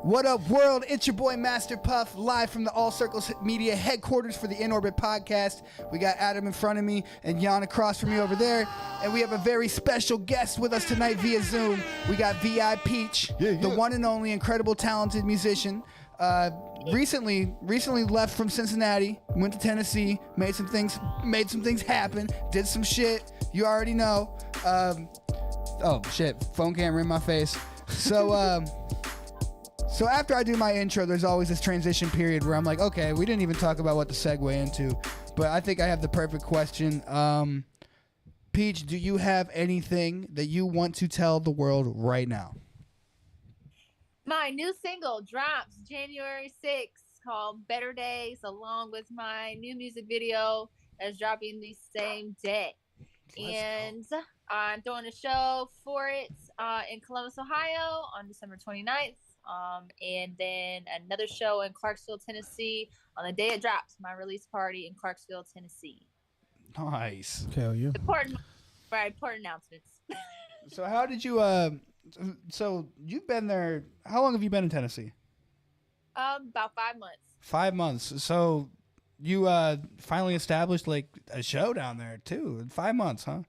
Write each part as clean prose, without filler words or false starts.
What up, world? It's your boy Master Puff, live from the All Circles Media headquarters for the In Orbit podcast. We got Adam in front of me and Jan across from me over there, and we have a very special guest with us tonight via Zoom. We got VIPEACH, the one and only incredible, talented musician. Recently left from Cincinnati, went to Tennessee, made some things happen, did some shit. You already know. Oh shit! Phone camera in my face. So after I do my intro, there's always this transition period where I'm like, okay, we didn't even talk about what to segue into, but I think I have the perfect question. Peach, do you have anything that you want to tell the world right now? My new single drops January 6th called Better Days, along with my new music video that's dropping the same day. I'm throwing a show for it in Columbus, Ohio on December 29th. And then another show in Clarksville, Tennessee on the day it drops, my release party in Clarksville, Tennessee. Nice. Tell you. Important announcements. So how did you, so you've been there, how long have you been in Tennessee? About 5 months. 5 months. So you finally established like a show down there too in 5 months, huh?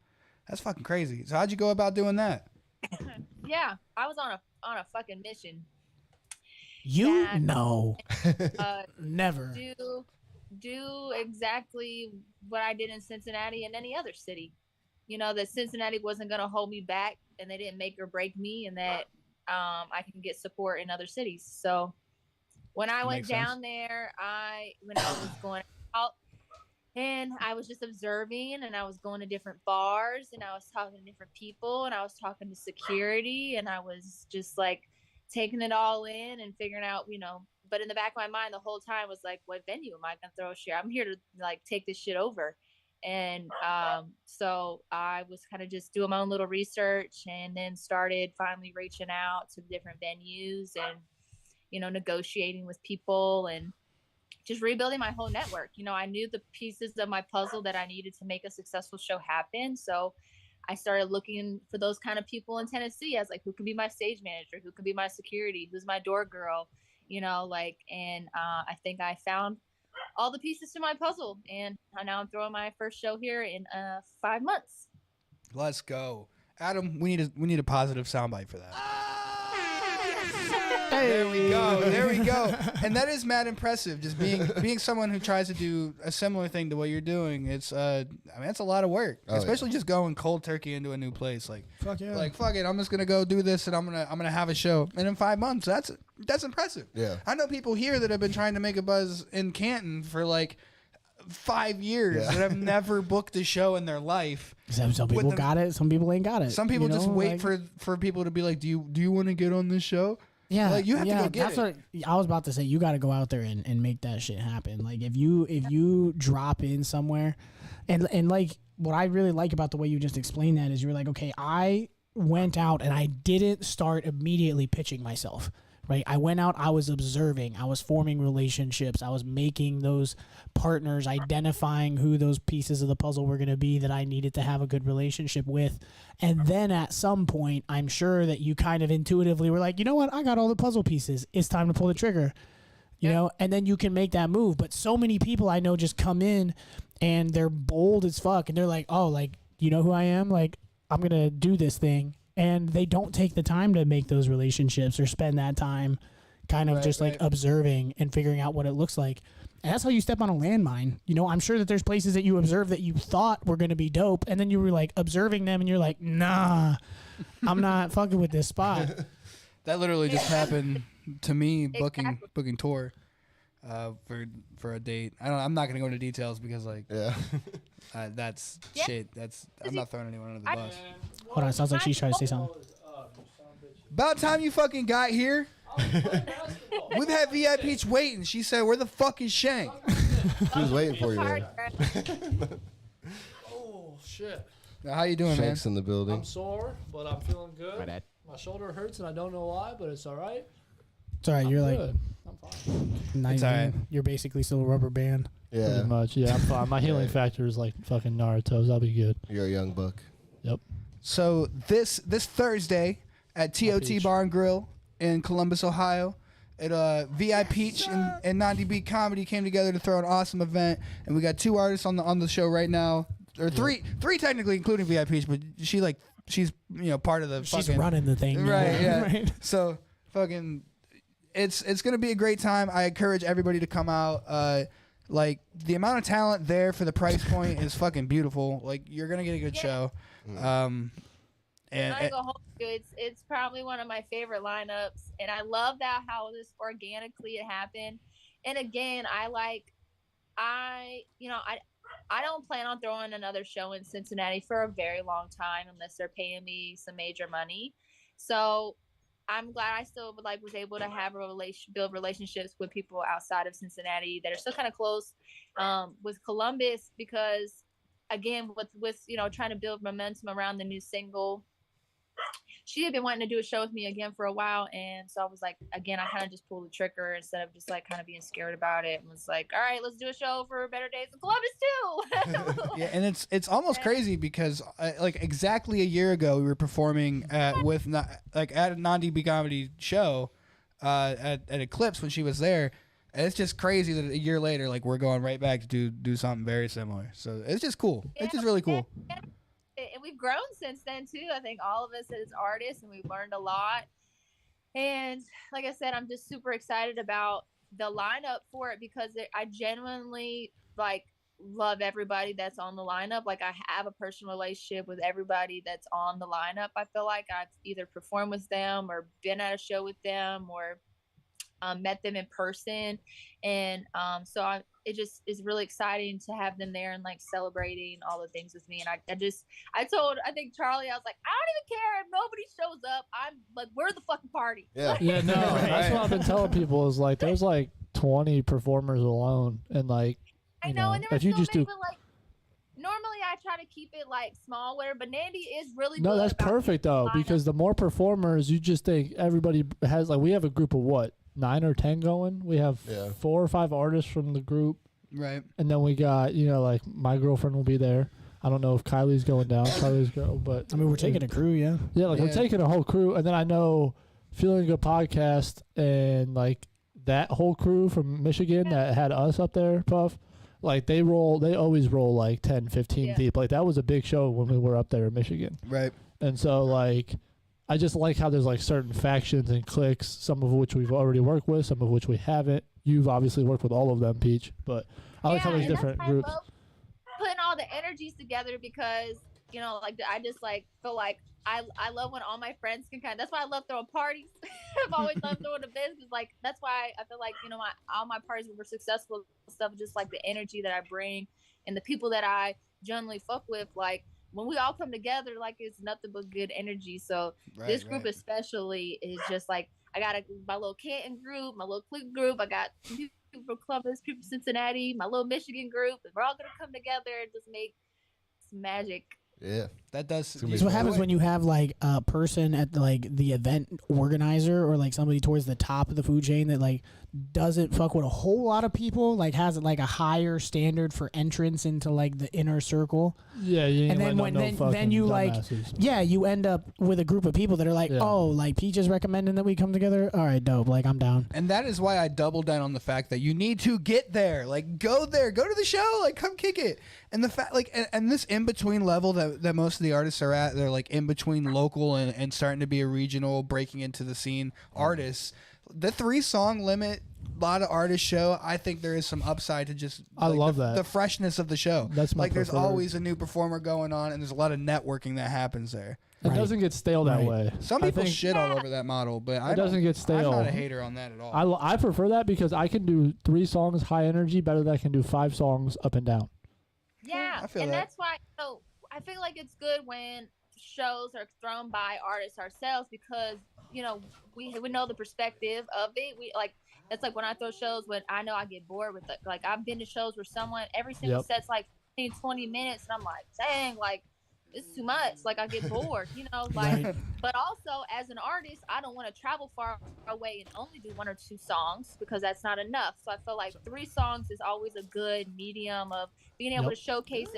That's fucking crazy. So how'd you go about doing that? Yeah, I was on a fucking mission. You know, never do exactly what I did in Cincinnati and any other city. that Cincinnati wasn't going to hold me back, and they didn't make or break me, and that I can get support in other cities. So when I went down there, when I was going out, and I was just observing, and I was going to different bars, and I was talking to different people, and I was talking to security, and I was just like taking it all in and figuring out, but in the back of my mind the whole time was like, what venue am I going to throw a share? I'm here to like take this shit over. And so I was kind of just doing my own little research, and then started finally reaching out to different venues and, negotiating with people and just rebuilding my whole network. I knew the pieces of my puzzle that I needed to make a successful show happen. So I started looking for those kind of people in Tennessee. I was like, who can be my stage manager? Who can be my security? Who's my door girl? And I think I found all the pieces to my puzzle, and now I'm throwing my first show here in 5 months. Let's go. Adam, we need a positive soundbite for that. There we go. And that is mad impressive. Just being someone who tries to do a similar thing to what you're doing. It's it's a lot of work, especially just going cold turkey into a new place. Like, fuck yeah. Like, fuck it, I'm just gonna go do this, and I'm gonna have a show. And in 5 months, that's impressive. Yeah. I know people here that have been trying to make a buzz in Canton for like 5 years that have never booked a show in their life. Some people got it. Some people ain't got it. Some people just wait for people to be like, do you want to get on this show? Yeah, like you have to go get that's what I was about to say. You got to go out there and make that shit happen. Like if you drop in somewhere, and like what I really like about the way you just explained that is you're like, okay, I went out and I didn't start immediately pitching myself. Right, I went out, I was observing, I was forming relationships, I was making those partners, identifying who those pieces of the puzzle were going to be that I needed to have a good relationship with. And then at some point, I'm sure that you kind of intuitively were like, you know what, I got all the puzzle pieces. It's time to pull the trigger, you know, and then you can make that move. But so many people I know just come in and they're bold as fuck. And they're like, oh, like, you know who I am? Like, I'm going to do this thing. And they don't take the time to make those relationships or spend that time kind of like observing and figuring out what it looks like. And that's how you step on a landmine. You know, I'm sure that there's places that you observe that you thought were going to be dope. And then you were like observing them and you're like, nah, I'm not fucking with this spot. That literally just happened to me booking tour for a date. I'm not going to go into details because that's shit. I'm not throwing anyone under the bus. Hold on, it sounds like she's trying to say something. About time you fucking got here. We've had VIPEACH waiting. She said, where the fuck is Shank? She was waiting for you, man. Oh, shit. Now, how you doing, Shank's man? in the building. I'm sore, but I'm feeling good. My dad. My shoulder hurts, and I don't know why, but it's all right. It's all right. You're like, good. I'm fine. it's all right. You're basically still a rubber band. Yeah. Pretty much. Yeah, I'm fine. My healing factor is like fucking Naruto's. I'll be good. You're a young buck. Yep. So this Thursday at TOT Bar and Grill in Columbus, Ohio, VIPEACH and 90B Comedy came together to throw an awesome event, and we got 2 artists on the show right now, or three technically, including VIPEACH, but she's part of the. She's running the thing, right? Yeah. Right. So fucking, it's gonna be a great time. I encourage everybody to come out. Like the amount of talent there for the price point is fucking beautiful. Like you're gonna get a good show. And I go home. It's probably one of my favorite lineups, and I love that how this organically it happened. And again, I don't plan on throwing another show in Cincinnati for a very long time unless they're paying me some major money. So I'm glad I still was able to have build relationships with people outside of Cincinnati that are still kind of close with Columbus, because again, with trying to build momentum around the new single, she had been wanting to do a show with me again for a while, and so I was like, again, I kind of just pulled the trigger instead of just like kind of being scared about it, and was like, all right, let's do a show for Better Days in Columbus too. Yeah, and it's almost crazy because like exactly a year ago we were performing at a non-DB comedy show at Eclipse when she was there, and it's just crazy that a year later like we're going right back to do something very similar. So it's just cool. Yeah, it's just really cool. And we've grown since then too. I think all of us as artists, and we've learned a lot. And like I said, I'm just super excited about the lineup for it because I genuinely like love everybody that's on the lineup. Like I have a personal relationship with everybody that's on the lineup. I feel like I've either performed with them or been at a show with them or met them in person. And it just is really exciting to have them there and like celebrating all the things with me. And I think Charlie, I was like, I don't even care if nobody shows up. I'm like, we're the fucking party. Yeah. Yeah, no, that's what I've been telling people is like there's like 20 performers alone, and like I know, and there if was you so just many, do. but like normally I try to keep it like small, whatever. But Nandy is really No, good that's about perfect though, lineup. because the more performers, you just think everybody has. Like we have a group of what 9 or 10 going. We have 4 or 5 artists from the group, Right. and then we got like my girlfriend will be there. I don't know if Kylie's going down. Kylie's girl, but I mean, we're taking a crew, yeah. yeah, like we're taking a whole crew, and then I know Feeling Good podcast and like that whole crew from Michigan that had us up there, Puff. Like they always roll like 10, 15 deep. Like that was a big show when we were up there in Michigan. Right. And so like I just like how there's like certain factions and cliques, some of which we've already worked with, some of which we haven't. You've obviously worked with all of them, Peach, but I like how there's different groups. I love putting all the energies together because, like I just like feel like I love when all my friends can that's why I love throwing parties. I've always loved throwing events because like that's why I feel like all my parties were successful stuff, just like the energy that I bring and the people that I generally fuck with. Like when we all come together, like it's nothing but good energy. So this group especially is just like I got my little Canton group, my little clique group. I got people from Columbus, people from Cincinnati, my little Michigan group, and we're all gonna come together and just make some magic. Yeah. That does. So what happens when you have like a person at like the event organizer or like somebody towards the top of the food chain that like doesn't fuck with a whole lot of people, like has like a higher standard for entrance into like the inner circle. Yeah, and then you like you end up with a group of people that are like, oh, like Peach is recommending that we come together. All right, dope. Like I'm down. And that is why I doubled down on the fact that you need to get there. Like go there, go to the show, like come kick it. And the fact like and this in between level that most of the artists are at, they're like in between local and starting to be a regional, breaking into the scene artists. The 3-song limit, a lot of artist show. I think there is some upside to just I love that the freshness of the show. That's my like there's preferred. always a new performer going on, and there's a lot of networking that happens there. It doesn't get stale that way. Some people shit all over that model, but it doesn't get stale. I'm not a hater on that at all. I prefer that because I can do 3 songs high energy better than I can do 5 songs up and down. Yeah, I feel and that. that's why. I feel like it's good when shows are thrown by artists ourselves because we know the perspective of it. We like it's like when I throw shows when I know I get bored with it. Like I've been to shows where every single set's like 15, 20 minutes, and I'm like, dang, like it's too much. Like I get bored, like. But also as an artist, I don't want to travel far away and only do 1 or 2 songs because that's not enough. So I feel like 3 songs is always a good medium of being able to showcase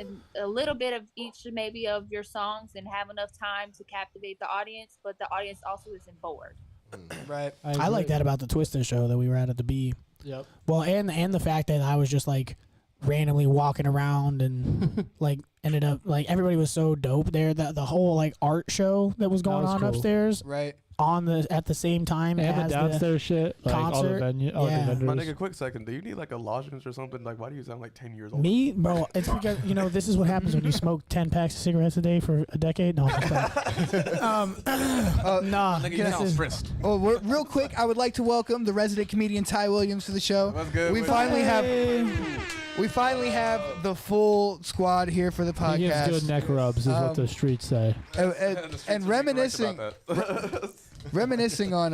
a little bit of each maybe of your songs and have enough time to captivate the audience, but the audience also isn't bored. Right. I like that about the Twisted show that we were at the B. Yep. Well, and the fact that I was just like randomly walking around and like ended up like everybody was so dope there. The whole like art show that was going on upstairs, right, at the same time and as the downstairs shit, like concert. all the venue, all the vendors. My nigga, quick second. Do you need like a lozenge or something? Like, why do you sound like 10 years old? Me, bro, it's because this is what happens when you smoke 10 packs of cigarettes a day for a decade. No, nah. Nigga, you sound stressed. Oh, real quick, I would like to welcome the resident comedian Ty Williams to the show. What's good? We finally have the full squad here for the podcast. He gives good neck rubs, is what the streets say. And reminiscing on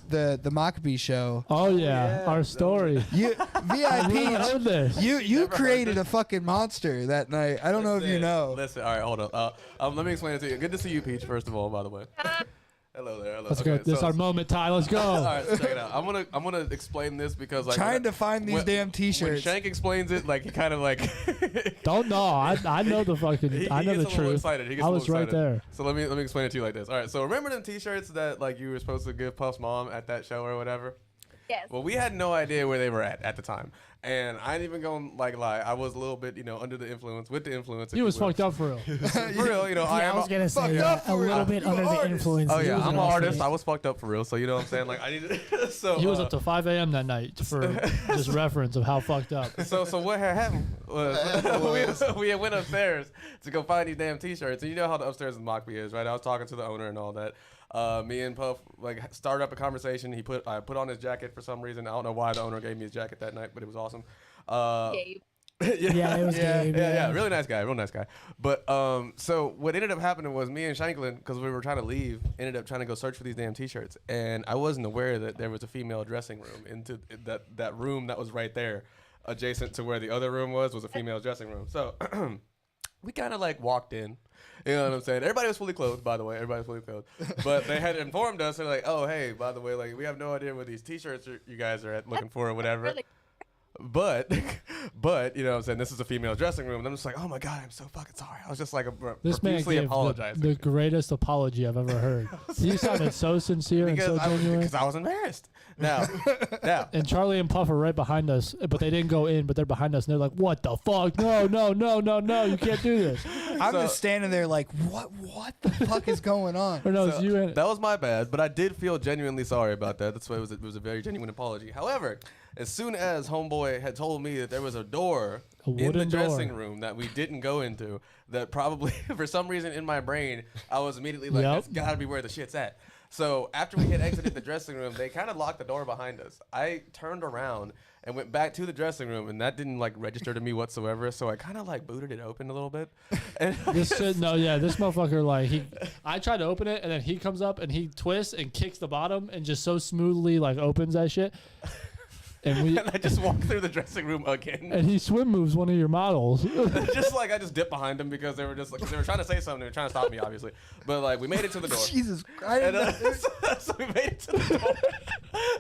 the Maccabee show. Oh yeah, our story. VIPEACH, you created a fucking monster that night. I don't know if you know. Listen, all right, hold up. Let me explain it to you. Good to see you, Peach. First of all, by the way. Hello there. Hello. Let's go. This is our moment, Ty. Let's go. All right, so check it out. I'm gonna explain this because like trying to find these damn T-shirts. When Shank explains it, like he kind of like don't know. I know the fucking. I know the truth. Excited. He gets I was right there. So let me explain it to you like this. All right. So remember them T-shirts that like you were supposed to give Puff's mom at that show or whatever? Yes. Well, we had no idea where they were at the time, and I ain't even gonna like lie. I was a little bit, under the influence, with the influence. He was fucked up for real. for real. Yeah, I was gonna say that, a little bit under the influence. Oh He yeah, was I'm an off artist. it. I was fucked up for real. So you know what I'm saying? Like I needed. So He was up to 5 a.m. that night for just reference of how fucked up. So what had happened was we had went upstairs to go find these damn t-shirts, and you know how the upstairs in Mockby is, right? I was talking to the owner and all that. Me and Puff started up a conversation. I put on his jacket for some reason. I don't know why the owner gave me his jacket that night, but it was awesome. Gabe. Yeah, it was Gabe. Yeah, really nice guy, real nice guy. But so what ended up happening was me and Shanklin, because we were trying to leave, ended up trying to go search for these damn t-shirts, and I wasn't aware that there was a female dressing room into that room that was right there, adjacent to where the other room was a female dressing room. So we kind of walked in. You know what I'm saying? Everybody was fully clothed, by the way. Everybody was fully clothed. But they had informed us. They're like, oh, hey, by the way, we have no idea what these T-shirts you guys are looking for or whatever. But you know what I'm saying? This is a female dressing room. And I'm just like, oh, my God, I'm so fucking sorry. I was just This man profusely gave apologizing. the greatest apology I've ever heard. He sounded so sincere and so genuine. Because I was embarrassed. Now. And Charlie and Puff are right behind us, but they didn't go in, but they're behind us, and they're like, what the fuck? No, you can't do this. I'm just standing there like, what the fuck is going on? Or no, it's you and that was my bad, but I did feel genuinely sorry about that. That's why it was a very genuine apology. However, as soon as Homeboy had told me that there was a door in the dressing room that we didn't go into, that probably for some reason in my brain, I was immediately like, that's gotta be where the shit's at. So after we had exited the dressing room, they kind of locked the door behind us. I turned around and went back to the dressing room, and that didn't register to me whatsoever. So I kind of booted it open a little bit. And this motherfucker I tried to open it, and then he comes up and he twists and kicks the bottom and just so smoothly opens that shit. And I just walked through the dressing room again. And he swim moves one of your models. I just dipped behind them because they were they were trying to say something. They were trying to stop me, obviously. But we made it to the door. Jesus Christ. And, so we made it to the door.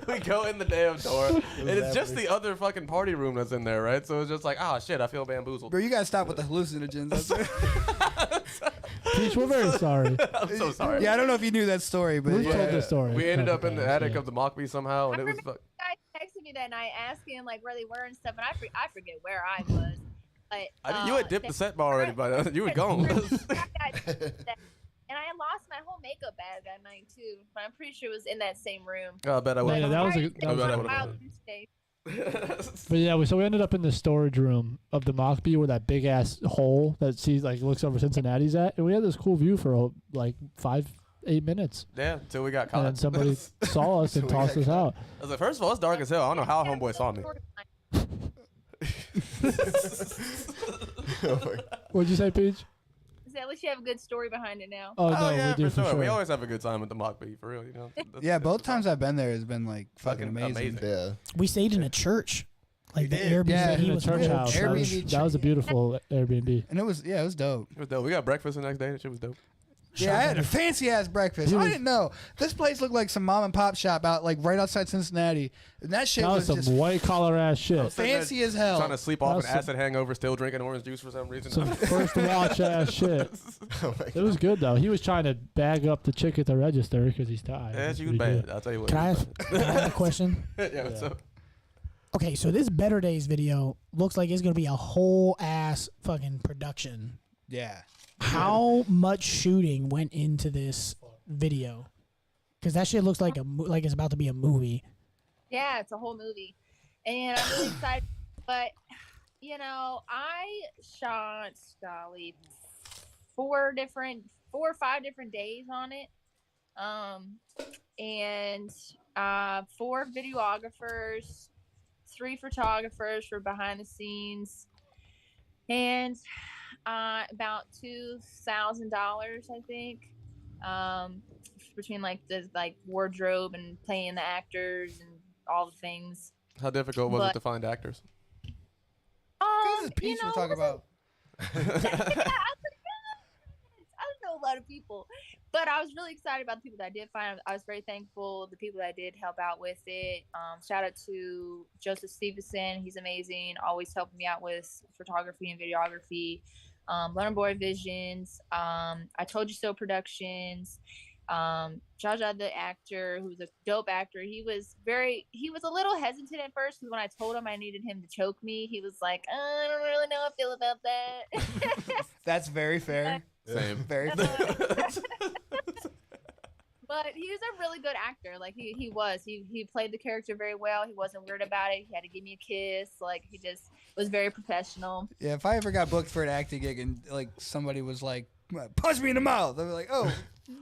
We go in the damn door. And it's just the other fucking party room that's in there, right? So it's just oh shit, I feel bamboozled. Bro, you gotta stop with the hallucinogens. Peach, we're very sorry. I'm so sorry. Yeah, I don't know if you knew that story, but We've told this story. We ended up in the attic of the Mockby somehow, and it was Guy texted me that night asking where they were and stuff, and I forget where I was. But you had dipped the set bar already, but you were gone. And I had lost my whole makeup bag that night too, but I'm pretty sure it was in that same room. I bet I would. Yeah, that was But yeah, so we ended up in the storage room of the Mockby where that big ass hole that sees looks over Cincinnati's at, and we had this cool view for 5-8 minutes. Yeah, until we got caught. And then somebody saw us and tossed us out. I was like, first of all, it's dark as hell. I don't know how Homeboy saw me. What'd you say, Peach? At least you have a good story behind it now. Oh, no, yeah, we do for sure. sure. We always have a good time at the Mockby, for real. yeah, both times I've been there has been fucking amazing. Yeah. We stayed in a church. The Airbnb Yeah, in a was church real house. church. That was a beautiful Airbnb. And it was dope. It was dope. We got breakfast the next day. That shit was dope. Yeah, I had a fancy ass breakfast. I didn't know. This place looked like some mom and pop shop out right outside Cincinnati. And that shit That was was some just white collar ass shit. fancy as hell. Trying to sleep off an That's some- acid hangover, still drinking orange juice for some reason. Some first watch ass shit. It was good though. He was trying to bag up the chick at the register because he's tired. Yeah, she was bad. I'll tell you what. Can I ask a question? Yeah, what's up? Okay, so this Better Days video looks like it's gonna be a whole ass fucking production. Yeah. How much shooting went into this video? Because that shit looks like it's about to be a movie. Yeah, it's a whole movie, and I'm really excited. But I shot 4 or 5 different days on it, and 4 videographers, 3 photographers for behind the scenes, and about $2,000, I think, between the wardrobe and paying the actors and all the things. How difficult was it to find actors? This is Peach we're talking about. I don't know a lot of people, but I was really excited about the people that I did find. I was very thankful the people that I did help out with it. Shout out to Joseph Stevenson. He's amazing, always helping me out with photography and videography. Learn Boy Visions, I Told You So Productions, Jaja, the actor, who's a dope actor, he was a little hesitant at first because when I told him I needed him to choke me, he was like, I don't really know how I feel about that. That's very fair. Same. Very fair. But he was a really good actor. Like he played the character very well. He wasn't weird about it. He had to give me a kiss. Like he just was very professional. Yeah, if I ever got booked for an acting gig and like somebody was like, punch me in the mouth, I'd be like, oh,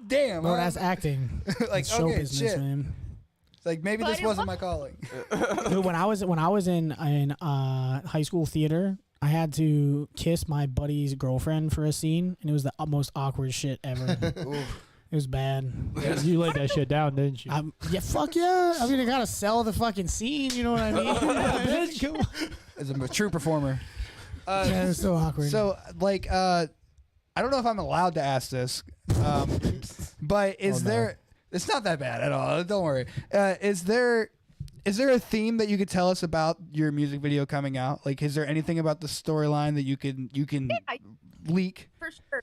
damn. Well, that's acting. Like, That's show okay, business, shit. man. Like maybe But this it wasn't my calling. Dude, when I was in high school theater, I had to kiss my buddy's girlfriend for a scene, and it was the most awkward shit ever. It was bad. You laid that shit down, didn't you? Yeah, fuck yeah. I mean, I gotta sell the fucking scene. You know what I mean? Bitch. As a true performer. Yeah, it's so awkward. So, like, I don't know if I'm allowed to ask this, but is there? It's not that bad at all. Don't worry. Is there a theme that you could tell us about your music video coming out? Like, is there anything about the storyline that you can leak? For sure.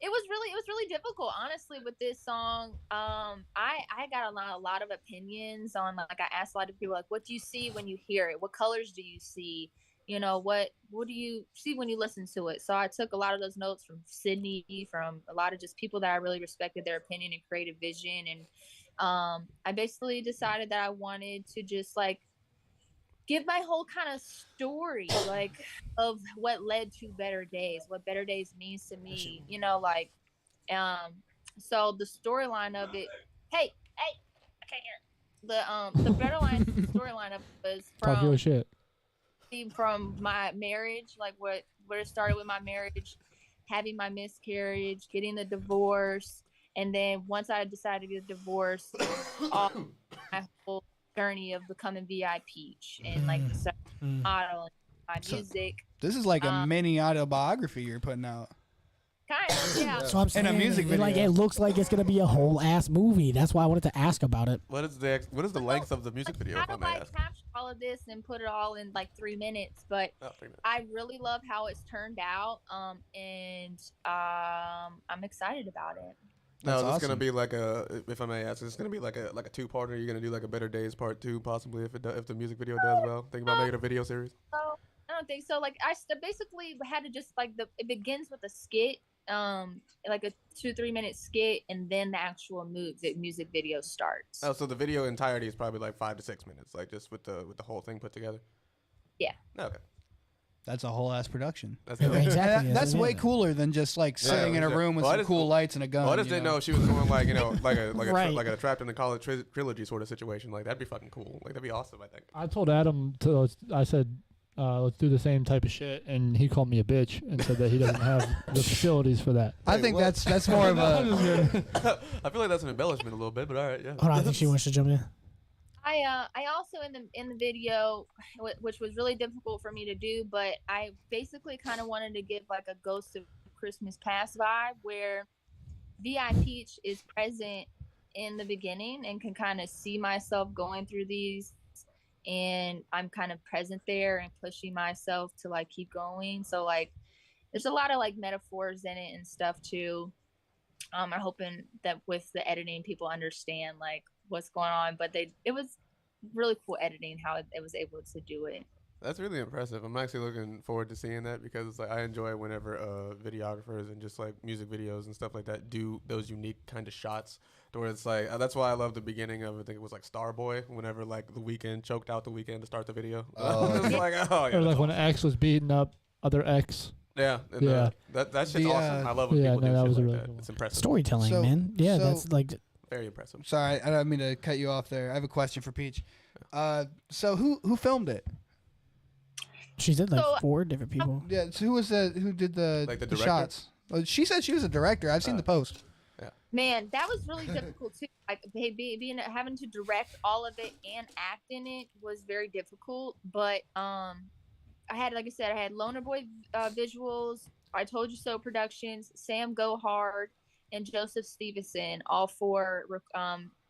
It was really difficult, honestly, with this song. I got a lot of opinions on, like, I asked a lot of people, like, what do you see when you hear it? What colors do you see? You know, what do you see when you listen to it? So I took a lot of those notes from Sydney, from a lot of just people that I really respected their opinion and creative vision. And I basically decided that I wanted to just, like, give my whole kind of story, like, of what led to Better Days, what Better Days means to me, you know, like, so the storyline of it, hey, I can't hear. The Better storyline of it was Talk your shit. from my marriage, like where it started with my marriage, having my miscarriage, getting the divorce, and then once I decided to get divorced, all my whole journey of becoming VIPEACH and like modeling, my music. This is like a mini autobiography you're putting out. Kind of, yeah. So I'm saying, in a music video. Like, it looks like it's gonna be a whole ass movie. That's why I wanted to ask about it. What is the length of the music video? How do I capture all of this and put it all in like 3 minutes? But 3 minutes. I really love how it's turned out, and I'm excited about it. Now, is this awesome. gonna be like if I may ask, is this gonna be like a two-parter? You're gonna do like a Better Days Part 2, possibly if the music video does well. Think about making a video series. So I don't think so. Like I basically had to just like it begins with a skit, like a 2-3 minute skit, and then the actual music video starts. Oh, so the video entirety is probably like 5 to 6 minutes, like just with the whole thing put together. Yeah. Okay. That's a whole ass production. That's Yeah, dope. exactly. That's way Yeah. cooler than just like sitting in a room with some cool lights and a gun. Well, I just didn't know if she was going like like a Right. like a Trapped in the College trilogy sort of situation. Like that'd be fucking cool. Like that'd be awesome. I think. I told Adam I said, let's do the same type of shit, and he called me a bitch and said that he doesn't have the facilities for that. I think that's more of a. I feel like that's an embellishment a little bit, but all right, yeah. Hold on, I think she wants to jump in. I also in the video, which was really difficult for me to do, but I basically kind of wanted to give like a Ghost of Christmas Past vibe where VIPEACH is present in the beginning and can kind of see myself going through these, and I'm kind of present there and pushing myself to like keep going. So like there's a lot of like metaphors in it and stuff too. I'm hoping that with the editing people understand like what's going on, but it was really cool editing how it was able to do it. That's really impressive. I'm actually looking forward to seeing that because it's like I enjoy whenever videographers and just like music videos and stuff like that do those unique kind of shots to where it's like that's why I love the beginning of I think it was like Starboy whenever like The Weeknd choked out The Weeknd to start the video. Oh, It was like oh yeah, Or like that's when awesome. X was beating up other X. Yeah, and, Yeah. that shit's The, awesome. I love when yeah, people no, do that shit was like really that. cool. It's impressive. Storytelling, So- man. Yeah, so- that's like. Very impressive. Sorry, I don't mean to cut you off there. I have a question for Peach. So who filmed it? She did like So- 4 different people. Yeah, so who did the, Like the the director? shots? Well, she said she was a director. I've seen the post. Man, that was really difficult too. Like being having to direct all of it and act in it was very difficult. But I had, like I said, I had Loner Boy visuals, I Told You So Productions, Sam Go Hard, and Joseph Stevenson. All 4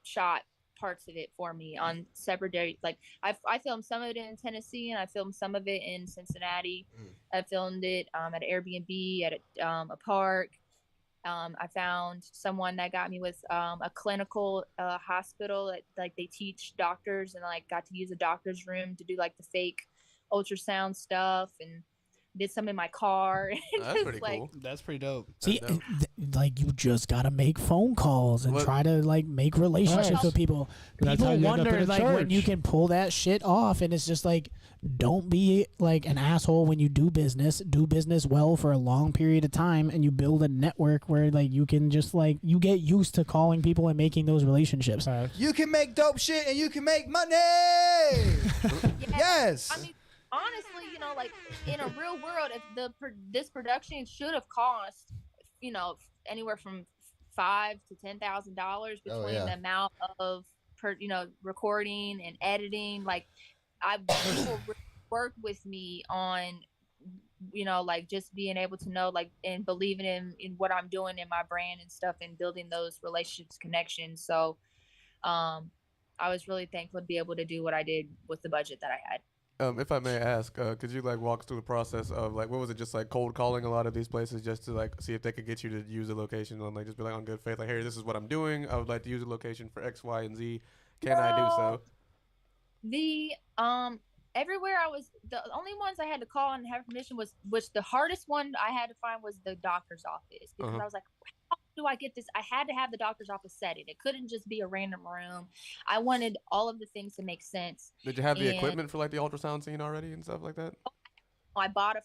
shot parts of it for me on separate days. Like I filmed some of it in Tennessee and I filmed some of it in Cincinnati. I filmed it at an Airbnb at a park. I found someone that got me with a clinical hospital that like they teach doctors, and like got to use a doctor's room to do like the fake ultrasound stuff, and did some in my car. That's pretty cool. That's pretty dope. See, dope. like you just gotta make phone calls and try to like make relationships with people. That's how People you end up in wonder a like when you church. can pull that shit off, and it's just like, don't be like an asshole when you do business. Do business well for a long period of time, and you build a network where like you can just like you get used to calling people and making those relationships. You can make dope shit and you can make money. Yes. I mean, honestly, you know, like in a real world, if this production should have cost, you know, anywhere from $5,000 to $10,000 between yeah. the amount of recording and editing. Like, people work with me on, you know, like just being able to know, like, and believing in what I'm doing in my brand and stuff, and building those relationships, connections. So, I was really thankful to be able to do what I did with the budget that I had. If I may ask, could you like walk us through the process of like what was it, just like cold calling a lot of these places just to like see if they could get you to use the location, and like just be like on good faith, like, hey, this is what I'm doing. I would like to use a location for X, Y, and Z. Can I do so? The everywhere I was, the only ones I had to call and have permission was, which the hardest one I had to find was the doctor's office, because I was like, how do I get this? I had to have the doctor's office set it. It couldn't just be a random room. I wanted all of the things to make sense. Did you have the equipment for like the ultrasound scene already and stuff like that? I bought a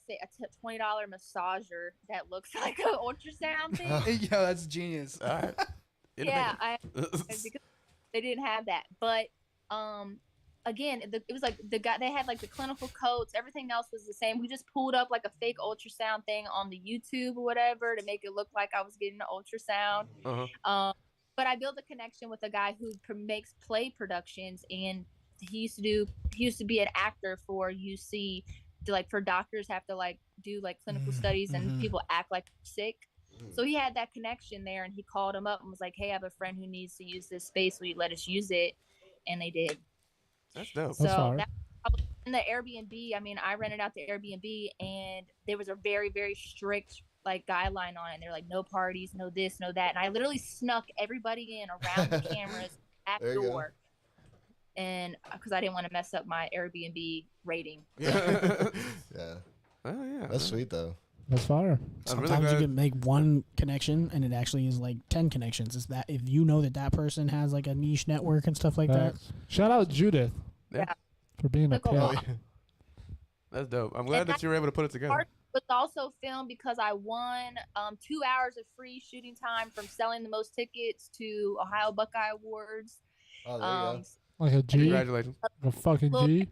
$20 massager that looks like an ultrasound thing. Yo, that's genius. All right. Yeah, because they didn't have that. But again, it was like the guy, they had like the clinical codes, everything else was the same. We just pulled up like a fake ultrasound thing on the YouTube or whatever to make it look like I was getting an ultrasound. But I built a connection with a guy who makes play productions, and he used to be an actor for UC, to like, for doctors have to like do like clinical studies and people act like sick. So he had that connection there, and he called him up and was like, hey, I have a friend who needs to use this space. Will you let us use it? And they did. That's dope. So That's I was in the Airbnb. I mean, I rented out the Airbnb, and there was a very, very strict like guideline on it. They're like, no parties, no this, no that. And I literally snuck everybody in around the cameras at the door. And because I didn't want to mess up my Airbnb rating. Yeah. Oh yeah. That's sweet though. That's fire. Sometimes you can make one connection and it actually is like 10 connections. Is that if you know that person has like a niche network and stuff like that? Shout out Judith. Yeah. For being a pimp. That's dope. I'm glad that you were able to put it together. It was also filmed because I won 2 hours of free shooting time from selling the most tickets to Ohio Buckeye Awards. Oh, there you go. Like a G. Congratulations. A fucking G.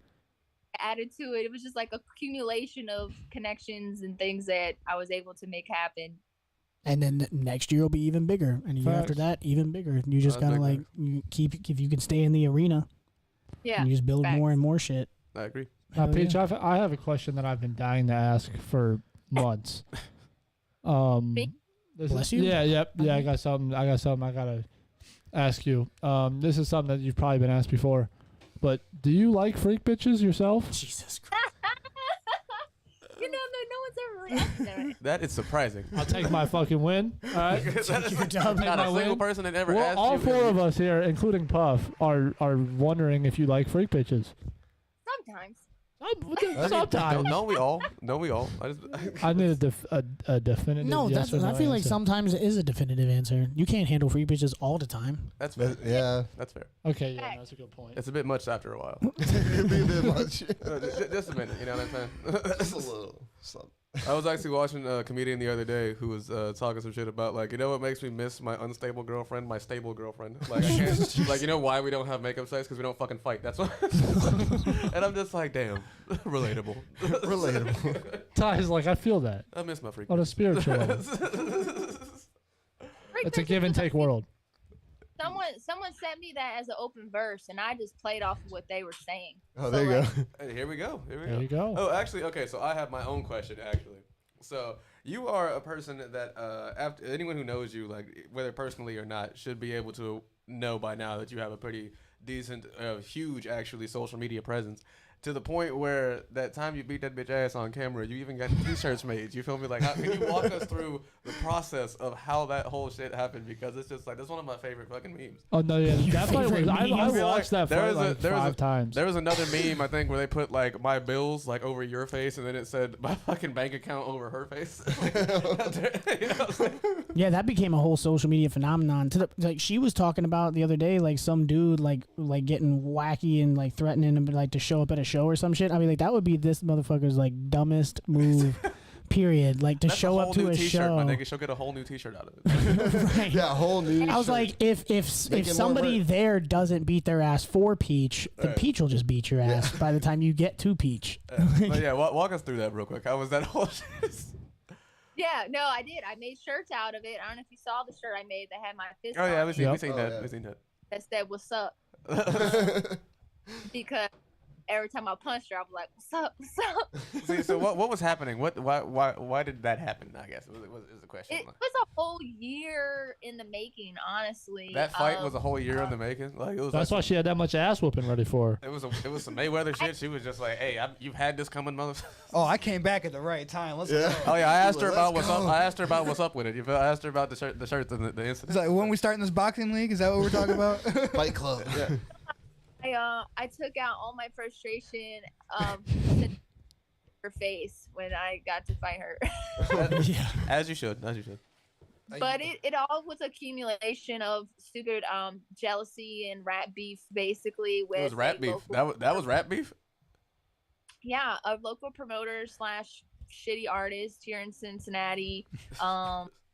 Added to it. It was just like accumulation of connections and things that I was able to make happen. And then next year will be even bigger, and the year after that even bigger. You just gotta like you keep, if you can stay in the arena. Yeah. You just build more and more shit. I agree. Now, Peach, I have a question that I've been dying to ask for months. Bless you. Yeah. I got something I gotta ask you. This is something that you've probably been asked before, but do you like freak bitches yourself? Jesus Christ. You know, no one's ever really asked that. That is surprising. I'll take my fucking win. All right. Not a single person that ever asked all you. four of us here, including Puff, are wondering if you like freak bitches. Sometimes. Sometimes. No, we all. I need a definitive. No, yes that's. or no I feel like answer. sometimes it is a definitive answer. You can't handle free bitches all the time. That's fair. Yeah. That's fair. Okay, yeah, that's a good point. It's a bit much after a while. It'd be a bit much. Just a minute, you know what I'm saying? Just a little. Something. I was actually watching a comedian the other day who was talking some shit about, like, you know what makes me miss my unstable girlfriend? My stable girlfriend. Like, I can't, like, you know why we don't have makeup sex? Because we don't fucking fight. That's why. And I'm just like, damn, relatable. Relatable. Ty's like, I feel that I miss my freak. on a spiritual level. It's a give and take world. Someone sent me that as an open verse, and I just played off of what they were saying. Oh, there you go. Hey, here we go. There you go. Oh, actually, okay, so I have my own question, actually. So you are a person that, after anyone who knows you, like, whether personally or not, should be able to know by now that you have a pretty decent, huge, actually, social media presence. to the point where that time you beat that bitch ass on camera, you even got t-shirts made. You feel me? Like, how can you walk us through the process of how that whole shit happened? Because it's just like, that's one of my favorite fucking memes. Oh no, yeah, that fight was. I watched that fight like 5 times. There was another meme, I think, where they put like my bills like over your face, and then it said my fucking bank account over her face. You know what I'm saying? Yeah, that became a whole social media phenomenon. To the, like, she was talking about the other day, like some dude like getting wacky and like threatening him like to show up at a show or some shit. I mean, like that would be this motherfucker's like dumbest move. Period. Like to That's show up to a t-shirt, show. my nigga. She'll get a whole new t-shirt out of it. Right. Yeah, whole new. I was like, if somebody there doesn't beat their ass for Peach, then Peach will just beat your ass by the time you get to Peach. But yeah, walk us through that real quick. How was that whole shit? Yeah, no, I did. I made shirts out of it. I don't know if you saw the shirt I made that had my fist Oh yeah, on we it. seen, we Yep. seen that. We seen that. That said, "What's up?" Because every time I punched her, I was like, "What's up? What's up?" See, so what was happening? Why did that happen? I guess was the question. It was a whole year in the making, honestly. That fight was a whole year in the making. Like it was. That's why she had that much ass whooping ready for her. It was some Mayweather shit. She was just like, "Hey, you've had this coming, mother." Oh, I came back at the right time. Let's Yeah. go. Oh yeah, I asked her Let's about what's go. up. I asked her about what's up with it. You feel? I asked her about the shirts and the It's incident. like when we starting this boxing league. Is that what we're talking about? Fight Club. Yeah. I took out all my frustration her face when I got to fight her. Yeah. As you should. As you should. But it all was accumulation of stupid jealousy and rat beef, basically. With It was rap a beef. local- That was rap beef. Yeah, a local promoter / shitty artist here in Cincinnati,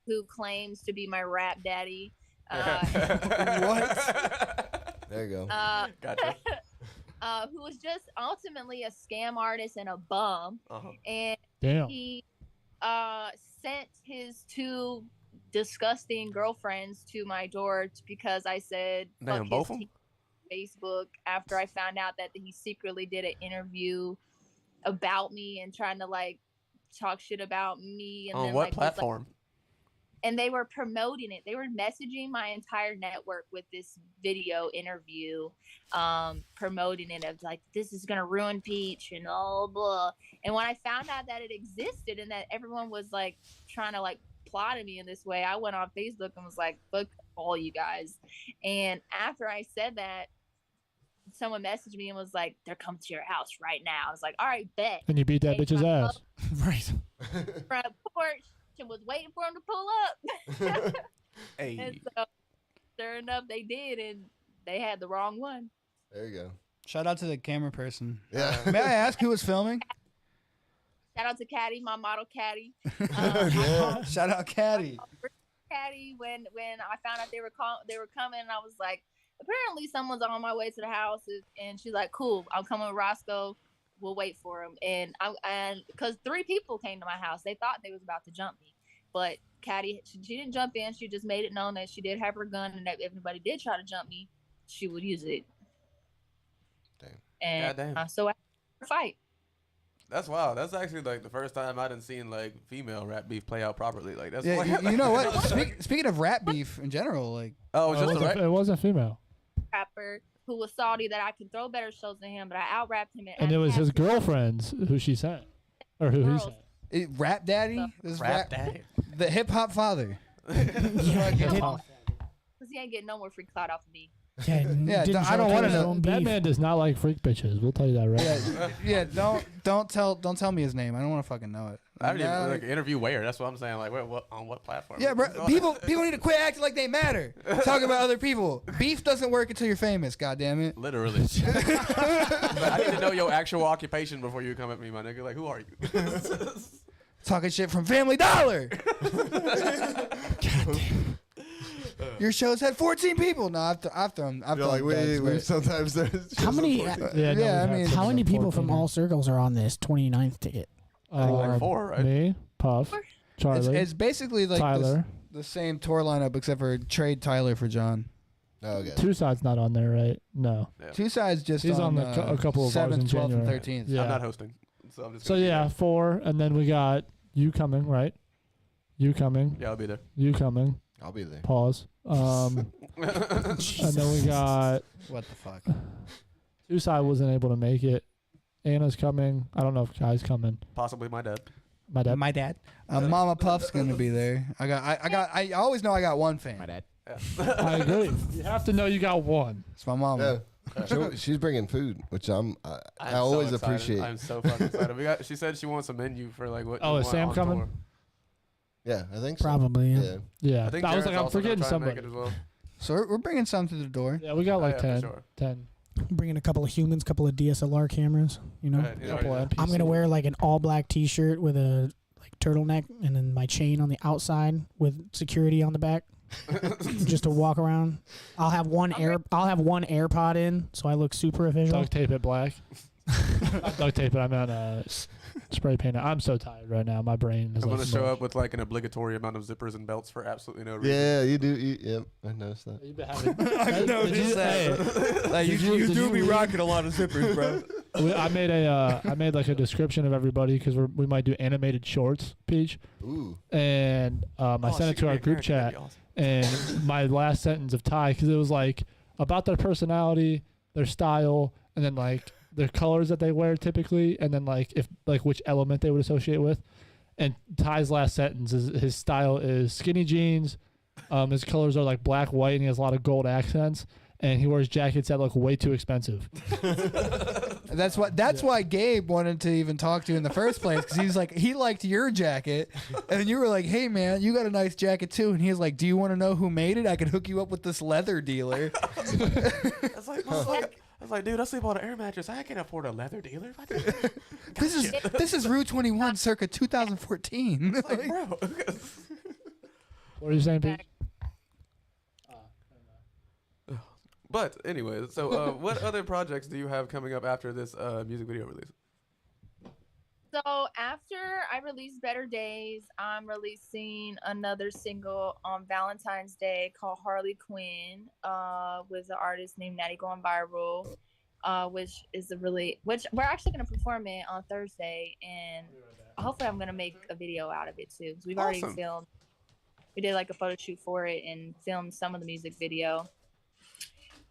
who claims to be my rap daddy. There you go. Gotcha. Who was just ultimately a scam artist and a bum, Uh-huh. and Damn. he sent his 2 disgusting girlfriends to my door because I said Damn, fuck both his of 'em? team on Facebook after I found out that he secretly did an interview about me and trying to like talk shit about me. And On then, what like, was, like, platform? and they were promoting it. They were messaging my entire network with this video interview, promoting it of like, this is gonna ruin Peach and all blah. And when I found out that it existed and that everyone was like trying to like plot at me in this way, I went on Facebook and was like, fuck all you guys. And after I said that, someone messaged me and was like, they're coming to your house right now. I was like, all right, bet. And you beat that Hey, bitch's my ass. Right. Front porch and was waiting for him to pull up. Hey. And so, sure enough, they did, and they had the wrong one. There you go. Shout out to the camera person. Yeah. May I ask who was filming? Shout out to Caddy, my model Caddy. Yeah. Shout out Caddy. Caddy, when I found out they were coming, and I was like, apparently someone's on my way to the house, and she's like, cool, I'm coming with Roscoe. We'll wait for him. And because 3 people came to my house, they thought they was about to jump me, but Caddy, she didn't jump in. She just made it known that she did have her gun, and that if anybody did try to jump me, she would use it. Damn. And Goddamn. so I had a fight. That's wild. That's actually like the first time I done seen like female rap beef play out properly. Like that's Yeah, like, you know what? Speaking of rap beef in general, like oh, it's just It wasn't female. Rapper who was salty that I could throw better shows than him, but I out-rapped him. And it was his girlfriends who she sent. Or who he Girls. sent. Rap Daddy, this rap daddy. the hip hop father. Yeah, Because he ain't getting no more free clout off of me. Yeah, didn't I don't show wanna his know. own That beef. man does not like freak bitches. We'll tell you that right. Yeah, don't tell me his name. I don't want to fucking know it. I didn't No. even like interview where. That's what I'm saying. Like, what on what platform? Yeah, bro. People need to quit acting like they matter. Talk about other people. Beef doesn't work until you're famous. God damn it. Literally. But I need to know your actual occupation before you come at me, my nigga. Like, who are you? Talking shit from Family Dollar. Your show's had 14 people. No, I've thrown. You're like, we sometimes there's How many? Yeah, no, Yeah, we've I had mean, some How many like people from 14. all circles are on this 29th ticket? Like 4, right? Me, Puff, Charlie, it's basically like Tyler. the same tour lineup except for trade Tyler for John. Oh, okay. Two Sides not on there, right? No. Yeah. Two sides just He's on on a couple of ours in 7th, 12th, and January. 13th. Yeah. I'm not hosting. So I'm just. So gonna be yeah, there. 4, and then we got you coming, right? You coming, Yeah, I'll be there. you coming. I'll be there. Pause. And then we got What the fuck? Two Side wasn't able to make it. Anna's coming. I don't know if Kai's coming. Possibly my dad. My dad. My dad. Mama Puff's gonna be there. I always know I got one fan. My dad. I agree. You have to know you got one. It's my mama. Yeah. She's bringing food, which I I'm always so excited. appreciate. I'm so fucking excited. She said she wants a menu for like what. Oh, you is want Sam on coming? tour. Yeah, I think so. Probably. Yeah. Yeah. Yeah. I think I was Jared's like, I'm also gonna forgetting try and make somebody. it as well. So we're bringing some to the door. Yeah, we got like yeah, 10. for sure. 10. Bringing a couple of humans, couple of DSLR cameras. You know. Right, yeah, Couple yeah. NPCs. I'm gonna wear like an all black T-shirt with a like turtleneck, and then my chain on the outside with security on the back, just to walk around. I'll have one AirPod in, so I look super official. Duct tape it black. Not duct tape it. I'm on spray paint it. I'm so tired right now. My brain is I'm like gonna show mush. up with like an obligatory amount of zippers and belts for absolutely no reason. Yeah, you do. Yep, I noticed that. You've been having, I noticed that. Like, you do be rocking a lot of zippers, bro. I made like a description of everybody because we might do animated shorts, Peach, Ooh. and I sent it to our group chat. And my last sentence of Ty, because it was like about their personality, their style, and then like their colors that they wear typically, and then like if like which element they would associate with. And Ty's last sentence is his style is skinny jeans. His colors are like black, white, and he has a lot of gold accents. And he wears jackets that look way too expensive. That's why Gabe wanted to even talk to you in the first place, because he was like, he liked your jacket, and you were like, hey man, you got a nice jacket too, and he was like, do you want to know who made it? I could hook you up with this leather dealer. I was like, dude, I sleep on an air mattress. I can't afford a leather dealer. This is Rue 21 circa 2014. Like, bro. What are you saying, Peach? But anyway, so what other projects do you have coming up after this music video release? So after I release Better Days, I'm releasing another single on Valentine's Day called Harley Quinn, with an artist named Natty Going Viral, which we're actually gonna perform it on Thursday, and hopefully I'm gonna make a video out of it too. 'Cause we've already Awesome. filmed. We did like a photo shoot for it and filmed some of the music video,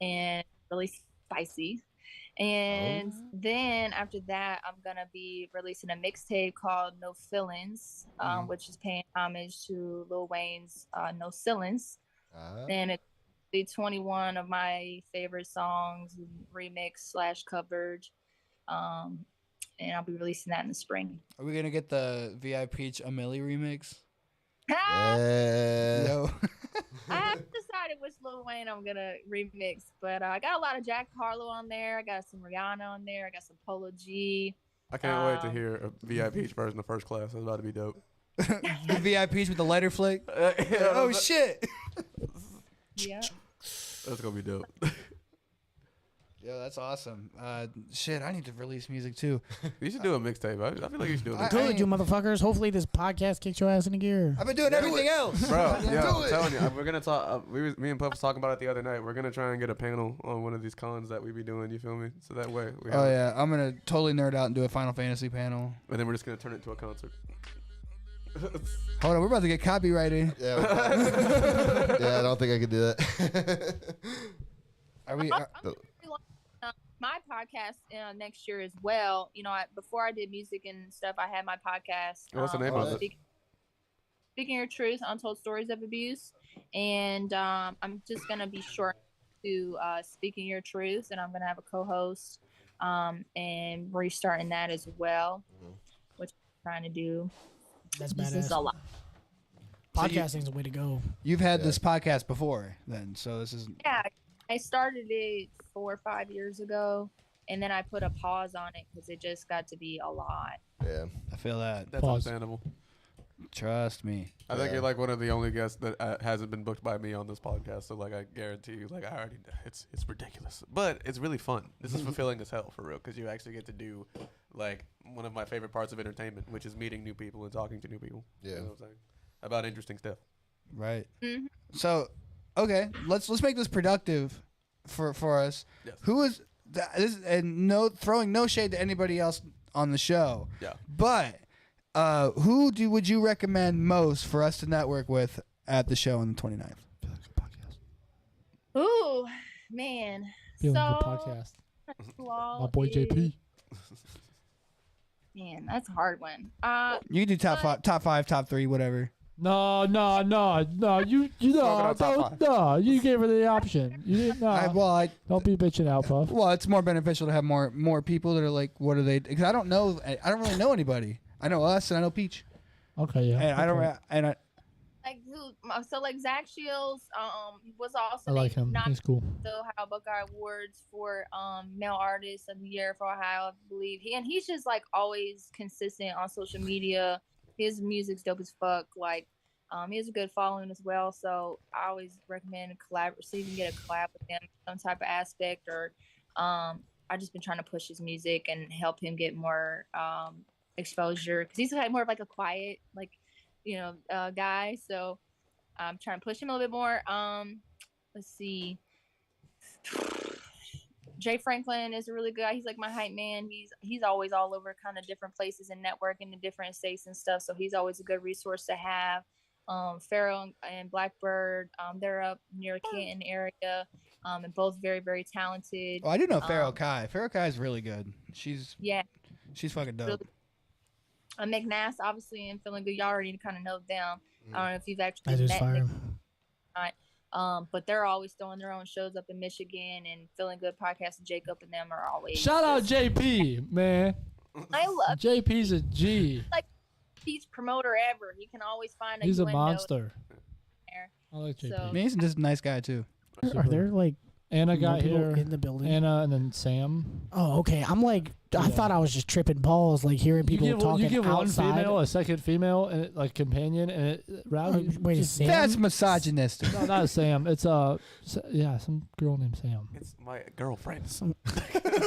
and really spicy. And then after that, I'm gonna be releasing a mixtape called No Feelings, which is paying homage to Lil Wayne's No Ceilings. And it's 21 of my favorite songs, remix / covered. And I'll be releasing that in the spring. Are we gonna get the VIPEACH Amelie remix? Yeah. No. I haven't decided which Lil Wayne I'm gonna remix, but I got a lot of Jack Harlow on there. I got some Rihanna on there. I got some Polo G. I can't wait to hear a VIPeach version of First Class. That's about to be dope. The VIPEACH with the lighter flick. Yeah, Oh shit. Yeah. That's gonna be dope. Yo, that's awesome. Shit, I need to release music too. You should do a mixtape. I feel like you should do a I- mixtape. Told you, motherfuckers. Hopefully, this podcast kicks your ass into gear. I've been doing everything else. Bro, yeah, Do I'm it. telling you, we're gonna talk. Me and Puff was talking about it the other night. We're gonna try and get a panel on one of these cons that we be doing. You feel me? So that way, we have Oh yeah, I'm gonna totally nerd out and do a Final Fantasy panel. and then we're just gonna turn it into a concert. Hold on, we're about to get copyrighted. Yeah. Yeah, I don't think I could do that. Are we? I'm gonna be launching, my podcast next year as well. You know, before I did music and stuff, I had my podcast. What's the name of it? Speaking Your Truth, Untold Stories of Abuse. And I'm just going to be short to Speaking Your Truth, and I'm going to have a co-host and restarting that as well, which I'm trying to do. That's This is a badass. lot. Podcasting's the way to go. You've had this podcast before, then, so this is. Yeah, I started it 4 or 5 years ago, and then I put a pause on it because it just got to be a lot. Yeah. I feel that. That's Pause. understandable. Trust me. I think Yeah. you're like one of the only guests that hasn't been booked by me on this podcast. So like, I guarantee you, like, I already it's ridiculous, but it's really fun. This is fulfilling as hell for real, because you actually get to do like one of my favorite parts of entertainment, which is meeting new people and talking to new people. Yeah. You know what I'm saying? About interesting stuff. Right. Mhm. So, okay, let's make this productive for us. Yes. Who is this? And throwing no shade to anybody else on the show. Yeah. But who would you recommend most for us to network with at the show on the 29th? Ooh, man. Feeling so, good podcast. Law My boy is- JP. Man, that's a hard one. You can do top five, top three, whatever. No. You Smoking on top no. You gave her the option. You didn't. No. Don't be bitching out, Puff. Well, it's more beneficial to have more people that are like, what are they? Because I don't really know anybody. I know us and I know Peach. Okay, yeah. And I don't. So Zach Shields was also I like him. He's cool. the Ohio Buckeye Awards for Male Artist of the Year for Ohio, I believe. He's just like always consistent on social media. His music's dope as fuck. Like he has a good following as well. So I always recommend see if you can get a collab with him, some type of aspect. Or I just been trying to push his music and help him get more exposure because he's like more of like a quiet guy. So I'm trying to push him a little bit more. Let's see. Jay Franklin is a really good guy. He's like my hype man. He's always all over kind of different places and networking in different states and stuff. So he's always a good resource to have. Pharaoh and Blackbird, they're up near Canton area, and both very, very talented. Oh, I do know Pharaoh Kai. Pharaoh Kai is really good. She's fucking dope. Really, McNass, obviously, and Feeling Good. Y'all already kind of know them. I don't know if you've actually I just met fire. but they're always throwing their own shows up in Michigan, and Feeling Good podcast and Jacob and them are always. Shout out JP, man. I love JP's a G. Like he's promoter ever. He can always find a. He's a window monster. there. I like JP. So- I mean, he's just a nice guy too. Are there like Anna got multiple here. in the building? Anna and then Sam. Oh, okay. I'm like, I thought I was just tripping balls, like hearing people talking You give outside. one female, a second female, and like companion, and it rowdy. Wait, just- Sam? That's misogynistic. No, not Sam. It's some girl named Sam. It's my girlfriend.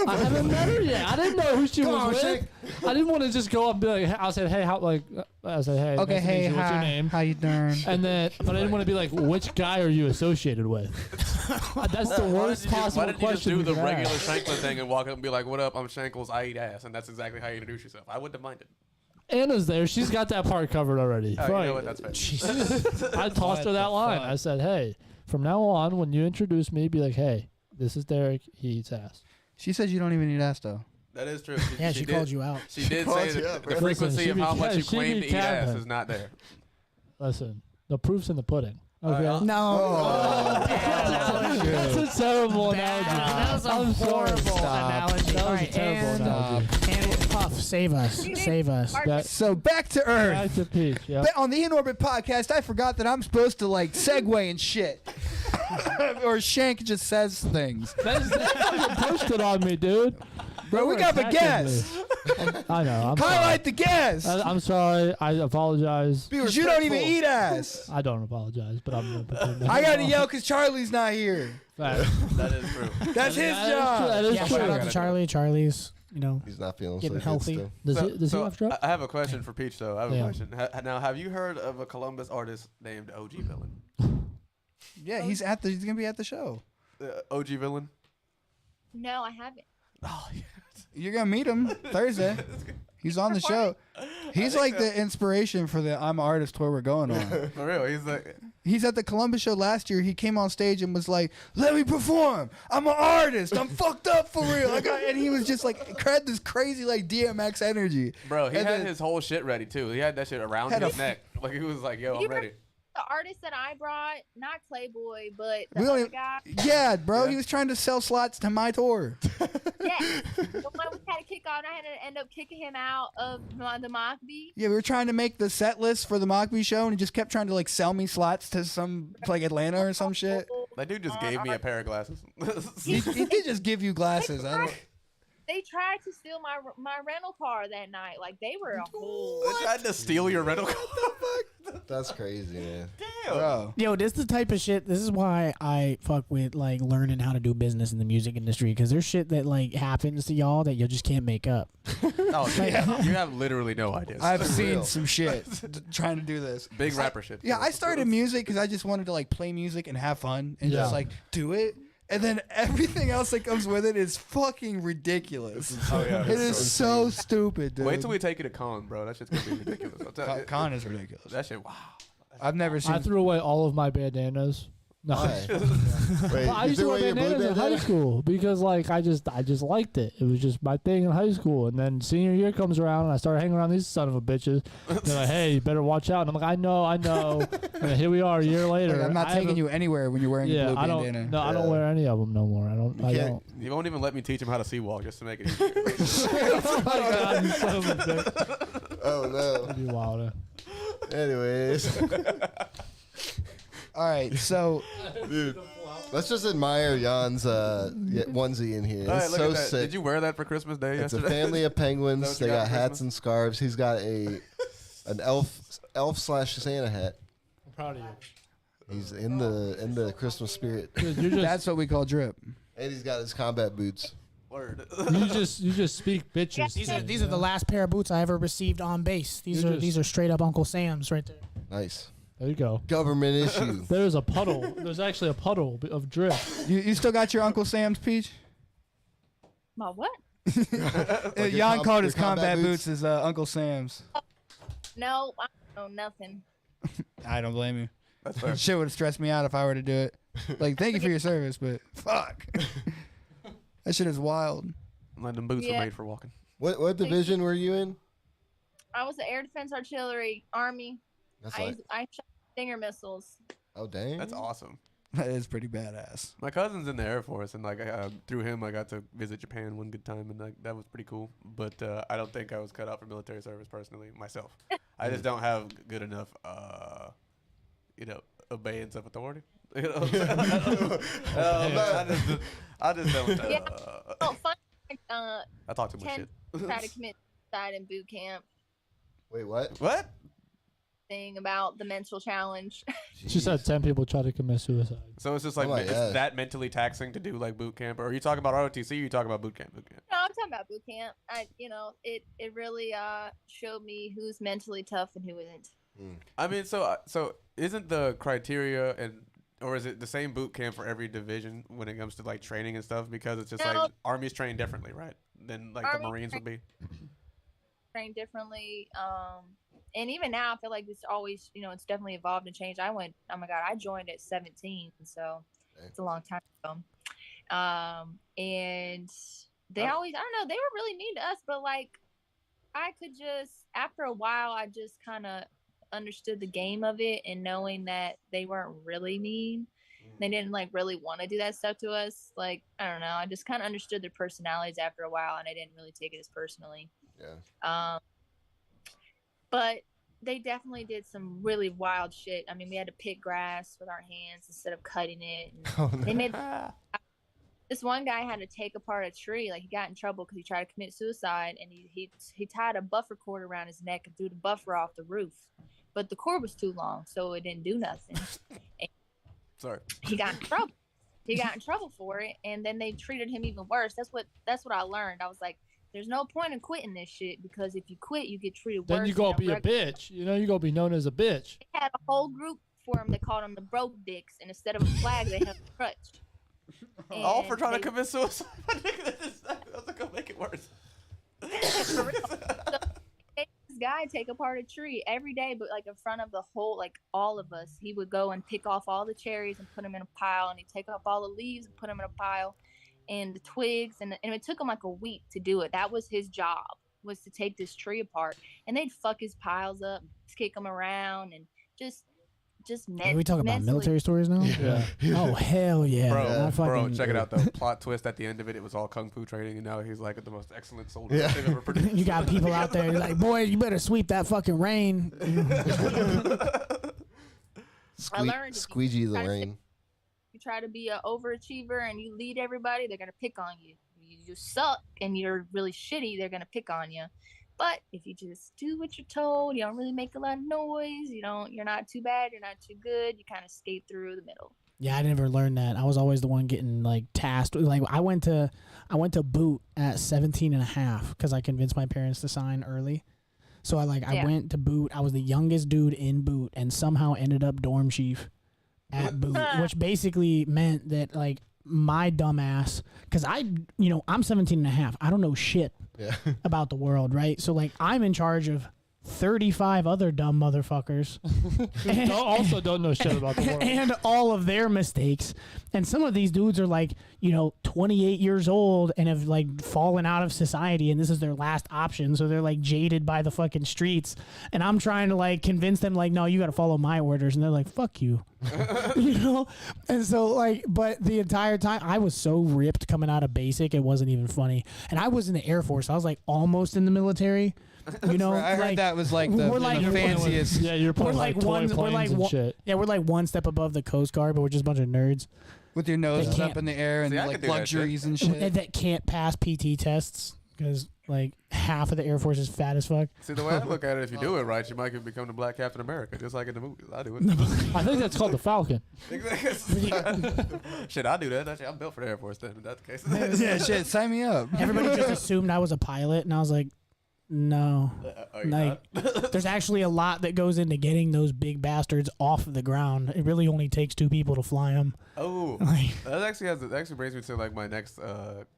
I haven't met her yet. I didn't know who she was with. I didn't want to just go up and be like, I said, hey, I said, hey, Okay, nice to meet hey, you. What's your hi, name? how you doing? And then, but I didn't want to be like, which guy are you associated with? That's the worst possible Why didn't you just question. do the you could regular ask. Shanklin thing and walk up and be like, "What up? I'm Shankles. I eat ass," and that's exactly how you introduce yourself. I wouldn't have minded. Anna's there. She's got that part covered already. Oh, you Right. know what? That's fair. Jesus. I tossed her that line. I said, hey, from now on, when you introduce me, be like, hey, this is Derek. He eats ass. She said you don't even eat ass though. That is true. Yeah, she called you out. She did called say you that out, the bro. frequency Listen, of she how be- much you she claim be to eat ass capping. is not there. Listen, the proof's in the pudding. Okay. No. That's a terrible analogy. That was a I'm sorry. horrible analogy. That was All a right, terrible and, analogy. and Puff, save us. Save us. That, So back to Earth. back to Peach. Yeah. But on the In Orbit podcast, I forgot that I'm supposed to like segue and shit. Or Shank just says things. That's fucking pushed it on me, dude. Bro, we got the attacking guest. I know. I'm Highlight the guest. sorry. I'm sorry. I apologize. Because you don't even eat ass. I don't apologize, but I'm gonna pretend that. I gotta yell because Charlie's not here. Fact. That is true. That's his That is job. true. That is Yeah, true. shout out to Charlie. Charlie's, He's not feeling Getting so healthy. good still. Does he have drugs? I have a question for Peach, though. I have a Yeah. question. Now, have you heard of a Columbus artist named OG Villain? Yeah, he's gonna be at the show. OG Villain? No, I haven't. Oh, yeah. You're gonna meet him Thursday. He's on the show. He's like the inspiration for the I'm an Artist tour we're going on. For real. He's like, He's at the Columbus show last year. He came on stage and was like, "Let me perform. I'm an artist. I'm fucked up for real." And he was just like, had this crazy like DMX energy. bro, he And had then- his whole shit ready, too. He had that shit around Had a his neck. Like, he was like, yo, You I'm ready. The artist that I brought, not Playboy, but We the don't other even- guy. Yeah, bro. Yeah. He was trying to sell slots to my tour. Yeah, the one we had to kick off. I had to end up kicking him out of the Mockbee. Yeah, we were trying to make the set list for the Mockbee show, and he just kept trying to like sell me slots to some like Atlanta or some shit. That dude just gave me a pair of glasses. He did just give you glasses. I don't. They tried to steal my rental car that night. Like they were a whole. They tried to steal your rental car. That's crazy, man. Bro. Yo, this is the type of shit. This is why I fuck with like learning how to do business in the music industry, because there's shit that like happens to y'all that you just can't make up. Oh, yeah. You have literally no idea. I've seen real. some shit trying to do this. Big rapper shit. Yeah, I started music because I just wanted to like play music and have fun and just Yeah. like do it. And then everything else that comes with it is fucking ridiculous. Oh, yeah. It is so stupid, dude. Wait till we take you to con, bro. That shit's gonna be ridiculous. I'll tell you. Con is ridiculous. That shit, wow. I've never seen. I threw away all of my bandanas No. Why? Wait, But I you used to threw wear away your blue bandanas in high bandana? school because like I just liked it. It was just my thing in high school. And then senior year comes around and I started hanging around these son of a bitches. They're like, hey, you better watch out. And I'm like, I know. And here we are a year later. Like, I'm not taking you anywhere when you're wearing Yeah, a blue I don't. bandana. No, I don't wear any of them no more. I don't. I can't- don't. You won't even let me teach him how to sea walk just to make it easier. Oh my God, you son of a bitch. Oh no. That'd be wild. Anyways, All right, so dude, let's just admire Jan's onesie in here. All right, It's look so at that. sick. Did you wear that for Christmas Day It's a yesterday? family of Is that penguins. what They you got got for hats Christmas? and scarves. He's got an elf slash Santa hat. I'm proud of you. He's in the Christmas spirit, Dude, you're just that's what we call drip. and he's got his combat boots. Word. you just speak bitches. These are the last pair of boots I ever received on base. These are straight up Uncle Sam's right there. Nice There you go. government issue. There's a puddle. There's actually a puddle of drip. You still got your Uncle Sam's, Peach? My what? Like your Jan called his your combat boots as Uncle Sam's. No, I don't know nothing. I don't blame you. That's fair. Shit would have stressed me out if I were to do it. Like, thank you for your service, but fuck. That shit is wild. Like them boots Yeah. were made for walking. What division were you in? I was the Air Defense Artillery Army. That's I like, shot Stinger missiles. oh dang. That's awesome. That is pretty badass. My cousin's in the Air Force, and like through him, I got to visit Japan one good time, and that was pretty cool. But I don't think I was cut out for military service personally myself. I just don't have good enough, abeyance of authority. You know what I'm saying? I just don't. Yeah. Oh, fun. I talk too much 10 shit. try to commit suicide in boot camp. Wait, what? What? Thing about the mental challenge. She said 10 people try to commit suicide. So it's just like Oh my it's God. that mentally taxing to do like boot camp, or are you talking about ROTC? Or are you talking about boot camp? Boot camp. No, I'm talking about boot camp. It really showed me who's mentally tough and who isn't. I mean, so isn't the criteria or is it the same boot camp for every division when it comes to like training and stuff? Because it's just No. like Army's trained differently, right? Than like Army the Marines would be. Trained differently. And even now, I feel like it's always, it's definitely evolved and changed. Oh my God, I joined at 17, so it's a long time ago. And they always, I don't know, they were really mean to us, but like, I could just, after a while, I just kind of understood the game of it, and knowing that they weren't really mean. They didn't like really want to do that stuff to us. Like, I don't know, I just kind of understood their personalities after a while, and I didn't really take it as personally. Yeah. But they definitely did some really wild shit. I mean, we had to pick grass with our hands instead of cutting it. And Oh, no. they made this one guy had to take apart a tree. Like, he got in trouble because he tried to commit suicide, and he tied a buffer cord around his neck and threw the buffer off the roof. But the cord was too long, so it didn't do nothing. And Sorry. he got in trouble. He got in trouble for it, and then they treated him even worse. That's what I learned. I was like, there's no point in quitting this shit, because if you quit, you get treated worse. Then you gonna be a bitch. You gonna be known as a bitch. They had a whole group for him. They called them the broke dicks, and instead of a flag, they had a crutch. All for And trying to they- commit suicide. That's gonna make it worse. This guy take apart a tree every day, but like in front of the whole, like all of us, he would go and pick off all the cherries and put them in a pile, and he'd take up all the leaves and put them in a pile, and the twigs, and it took him like a week to do it. That was his job, was to take this tree apart, and they'd fuck his piles up, kick him around, and just Are we talking about military stories now? Yeah. Oh hell yeah! Bro, I fucking- check it out though. Plot twist at the end of it, it was all kung fu training, and now he's like the most excellent soldier Yeah. they've ever produced. You got people out there like, boy, you better sweep that fucking rain. I learned if you Squeegee the try to rain. you try to be an overachiever and you lead everybody, they're gonna pick on you. You suck and you're really shitty, they're gonna pick on you. But if you just do what you're told, you don't really make a lot of noise, you're not too bad, you're not too good, you kind of skate through the middle. Yeah, I never learned that. I was always the one getting like tasked. Like I went to boot at 17 and a half because I convinced my parents to sign early. So I went to boot. I was the youngest dude in boot and somehow ended up dorm chief at boot, which basically meant that like my dumb ass, because I'm 17 and a half. I don't know shit Yeah. about the world, right? So like I'm in charge of 35 other dumb motherfuckers Who also don't know shit about the world. and all of their mistakes. And some of these dudes are like, 28 years old and have like fallen out of society, and this is their last option. So they're like jaded by the fucking streets. And I'm trying to like convince them, like, no, you got to follow my orders. And they're like, fuck you. And so like, but the entire time I was so ripped coming out of basic, it wasn't even funny. And I was in the Air Force. I was like almost in the military. I heard that was like the, we're like- the fanciest. Yeah, you're putting like like toy one- we're planes like and one- shit. Yeah, we're like one step above the Coast Guard, but we're just a bunch of nerds With your nose They up can't- in the air and See, I like could do that luxuries and that, shit. that can't pass PT tests because like half of the Air Force is fat as fuck. See, the way I look at it, if you do it right, you might become the Black Captain America, just like in the movies. I do it. I think that's called the Falcon. Shit, I do that. Actually, I'm built for the Air Force then, if that's the case. Yeah, shit. Sign me up. Everybody just assumed I was a pilot, and I was like, no. Are you Like, there's actually a lot that goes into getting those big bastards off of the ground. It really only takes 2 people to fly them. Oh, Like, that actually brings me to like my next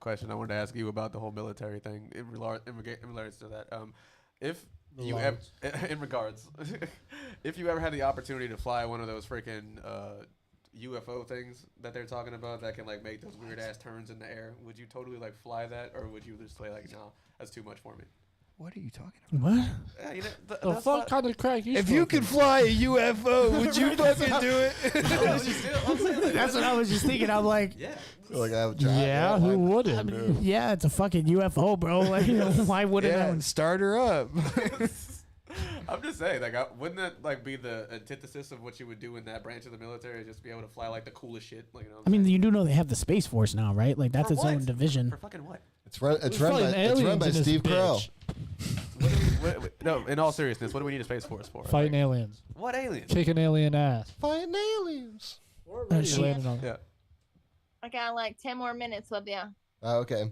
question. I wanted to ask you about the whole military thing in regards to that. If you ever, in regards, if you ever had the opportunity to fly one of those freaking UFO things that they're talking about that can like make those weird ass turns in the air, would you totally like fly that, or would you just say like, no, that's too much for me? What are you talking about? what? Yeah, you know, The fuck kind of crack you If you could fly a UFO, would you fucking do it? That's what I was just thinking. I'm like, Yeah. Like I would try. Yeah, who wouldn't? yeah, it's a fucking UFO, bro. Like, why wouldn't Yeah, I? and start her up. I'm just saying, like, wouldn't that like be the antithesis of what you would do in that branch of the military? Just be able to fly like the coolest shit, like you know. I mean, you do know they have the Space Force now, right? Like that's For its what? own division. for fucking what? It's run. It's run fighting by. It's run aliens by in this Steve Carell. bitch. No, in all seriousness, what do we need a space force for? Fighting Like, aliens. what aliens? Kicking alien ass. Fighting aliens. You shit. landed on Yeah. I got like 10 more minutes with you. Okay.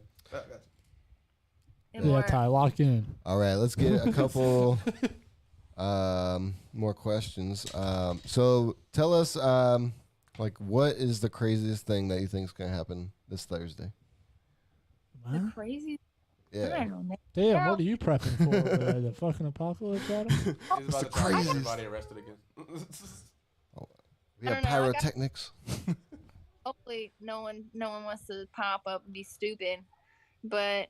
Yeah, Ty, lock in. All right. Let's get a couple more questions. So tell us, like, what is the craziest thing that you think is gonna happen this Thursday? The What? crazy. I Yeah. don't know. Damn, what are you prepping for? The fucking apocalypse, Adam? He's about to try to get craziest. everybody arrested again. We I have don't know, I got- pyrotechnics. Hopefully, no one wants to pop up and be stupid. But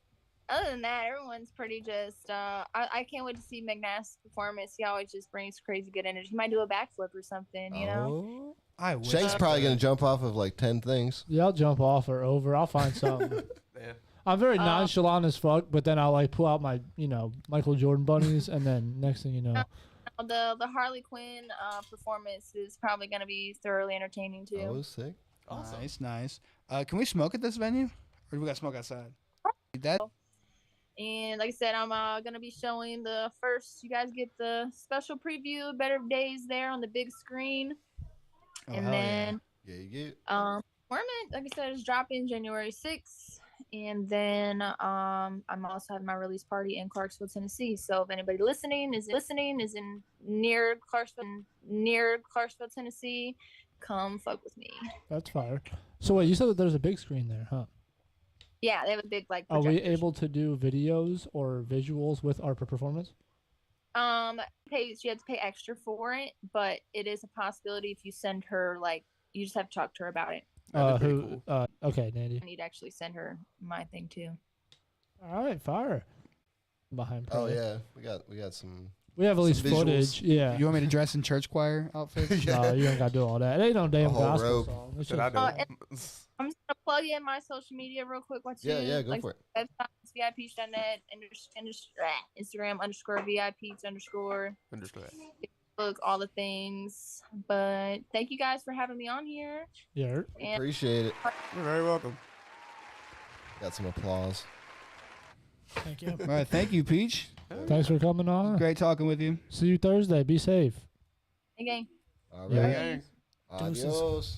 other than that, everyone's pretty just. I can't wait to see McNasty's performance. He always just brings crazy good energy. He might do a backflip or something, you know. Oh. I wish. Shank's probably gonna jump off of like 10 things. Yeah, I'll jump off or over. I'll find something. Yeah. I'm very nonchalant as fuck, but then I'll like pull out my, Michael Jordan bunnies, and then next thing you know, The Harley Quinn performance is probably going to be thoroughly entertaining too. Oh, sick. Awesome. Nice, nice. Can we smoke at this venue, or do we got to smoke outside? That And like I said, I'm going to be showing the first. You guys get the special preview of Better Days there on the big screen, and hell then Yeah, you get. Performance, like I said, is dropping January 6th. And then I'm also having my release party in Clarksville, Tennessee. So if anybody listening is in near Clarksville, Tennessee, come fuck with me. that's fire. So wait, you said that there's a big screen there, huh? Yeah, they have a big like. Are we projector. able to do videos or visuals with our performance? She had to pay extra for it, but it is a possibility if you send her like you just have to talk to her about it. That'd be pretty cool. Okay, Nandy. I need to actually send her my thing too. All right, fire. Behind. Oh Pro. yeah, we got some. We have at least Some visuals. footage. Yeah. you want me to dress in church choir outfits? No, you ain't got to do all that. It ain't no damn whole gospel robe. song. It's Should I just- do it? I'm just gonna plug in my social media real quick. Yeah, go for it. Website VIPeach.net, Instagram _VIPeach_, Understood. Facebook, all the things. But thank you guys for having me on here. Yeah. And Appreciate it. You're very welcome. Got some applause. Thank you. All right, thank you, Peach. Thanks for coming on. Great talking with you. See you Thursday. Be safe. again, All Yeah. right. Gang. Deuces. Adios.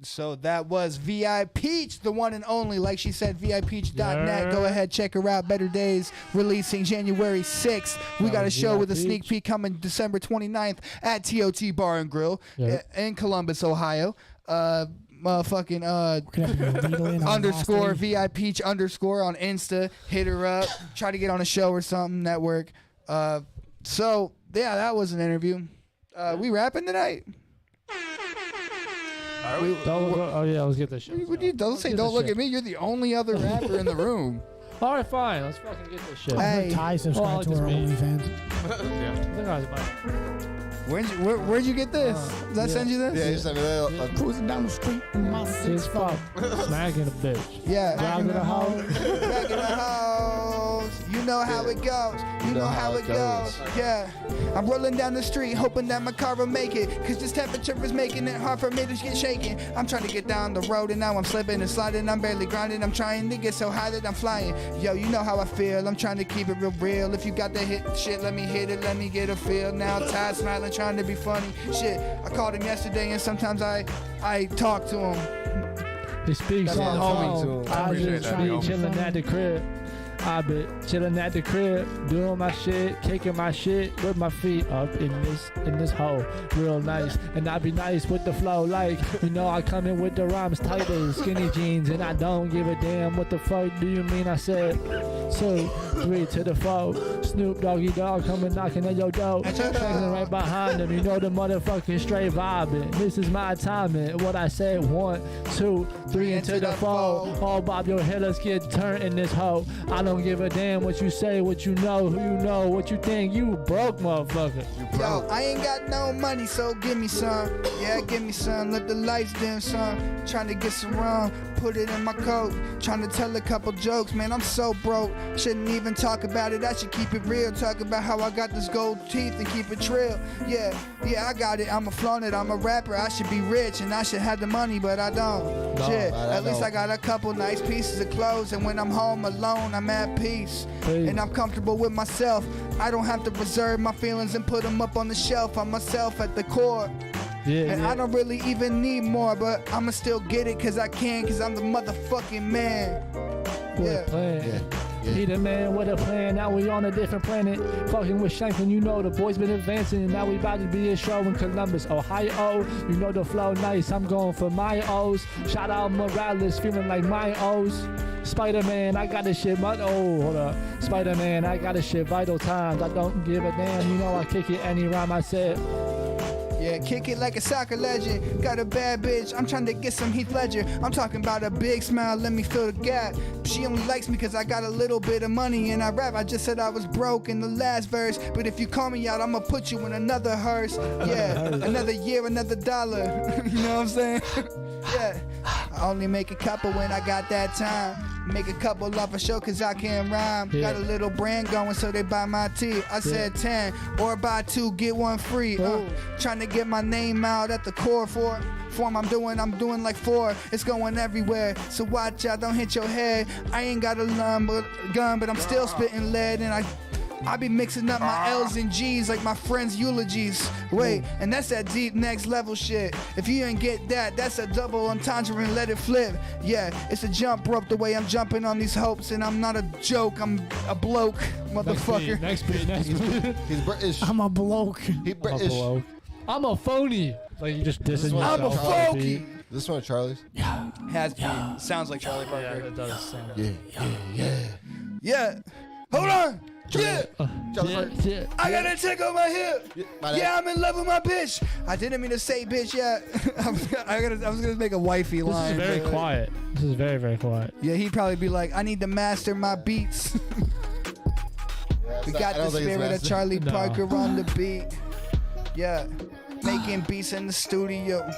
So that was VI Peach, the one and only. Like she said, VIPeach.net. Yeah. Go ahead, check her out. Better Days releasing January 6th. We That got a was show with a VI sneak Peach. peek coming December 29th at TOT Bar and Grill Yeah. in Columbus, Ohio. Motherfucking We're gonna have to be needling on the last underscore day. VIPeach underscore on Insta. Hit her up. Try to get on a show or something. Network. So yeah, that was an interview. We rapping tonight? Let's get this shit. What do you don't say? Don't look at me. You're the only other rapper in the room. All right, fine. Let's fucking get this shit. Hey. Ty subscribe to our OnlyFans. Where'd you get this? Did I send you this? Yeah, you sent me that. Cruising down the street in my It's 6'5". smacking a bitch. Yeah. Back in the house. Back in the house. You know how it goes. You know how it goes. Yeah. I'm rolling down the street hoping that my car will make it. Cause this temperature is making it hard for me to get shaken. I'm trying to get down the road and now I'm slipping and sliding. I'm barely grinding. I'm trying to get so high that I'm flying. Yo, you know how I feel. I'm trying to keep it real. If you got the hit shit, let me hit it. Let me get a feel. Now Ty smiling, trying to be funny. Shit, I called him yesterday and sometimes I talk to him. He speaks That's on the my homie, phone. too. I Appreciate just that, be homie. chilling at the crib. I been chilling at the crib, doing my shit, kicking my shit with my feet up in this hole, real nice. And I be nice with the flow, like you know I come in with the rhymes tight as skinny jeans, and I don't give a damn what the fuck do you mean? I said 2, 3 to the 4. Snoop Doggy Dogg coming knocking at your door, checking right behind them. You know the motherfucking straight vibing. This is my timing. What I said 1, 2, 3 into the 4. All bob your head, let's get turned in this hoe. I don't give a damn what you say, what you know, who you know, what you think. You broke, motherfucker. Yo, I ain't got no money, so give me some. Yeah, give me some. Let the lights dim, son. Trying to get some rum, put it in my coat. Trying to tell a couple jokes, man. I'm so broke. Shouldn't even talk about it. I should keep it real. Talk about how I got this gold teeth and keep it trill. Yeah, I got it. I'ma flaunt it. I'm a rapper. I should be rich and I should have the money, but I don't. Shit. At least I got a couple nice pieces of clothes, and when I'm home alone, I'm at peace. And I'm comfortable with myself. I don't have to reserve my feelings and put them up on the shelf. I'm myself at the core. And I don't really even need more, but I'ma still get it cause I can, cause I'm the motherfucking man. With a plan. He the man with a plan. Now we on a different planet. Fucking with Shanklin, you know the boys been advancing. Now we about to be a show in Columbus, Ohio. You know the flow nice. I'm going for my O's. Shout out Morales, feeling like my O's. Spider-Man, I got this shit. Hold up. Spider-Man, I got this shit. Vital times. I don't give a damn. You know I kick it any rhyme I said. Yeah, kick it like a soccer legend. Got a bad bitch, I'm trying to get some Heath Ledger. I'm talking about a big smile, let me fill the gap. She only likes me cause I got a little bit of money and I rap. I just said I was broke in the last verse, but if you call me out, I'ma put you in another hearse. Yeah, another year, another dollar. You know what I'm saying? Yeah, I only make a couple when I got that time. Make a couple off a show cause I can rhyme. Got a little brand going so they buy my tea. I said 10 or buy 2 get 1 free. Trying to get my name out at the core form I'm doing like 4. It's going everywhere, so watch out, don't hit your head. I ain't got a gun, but I'm still spitting lead, and I be mixing up my L's and G's like my friends' eulogies. Wait, and that's that deep next level shit. If you ain't get that, that's a double entendre and let it flip. Yeah, it's a jump rope the way I'm jumping on these hopes, and I'm not a joke, I'm a bloke, motherfucker. Next beat. He's British. I'm a bloke. He British. I'm a phony. Like you just dissing I'm a yourself. folky. This one, Charlie's. Has been. Sounds like Charlie Parker. Yeah, it does sound. Yeah. Hold on. Yeah. Yeah. I got a tick on my hip. Yeah, I'm in love with my bitch. I didn't mean to say bitch yet. I was gonna make a wifey This line. is very but- quiet. This is very, very quiet. Yeah, he'd probably be like, I need to master my beats. We got the spirit of Charlie No. Parker on the beat. Yeah. Making beats in the studio.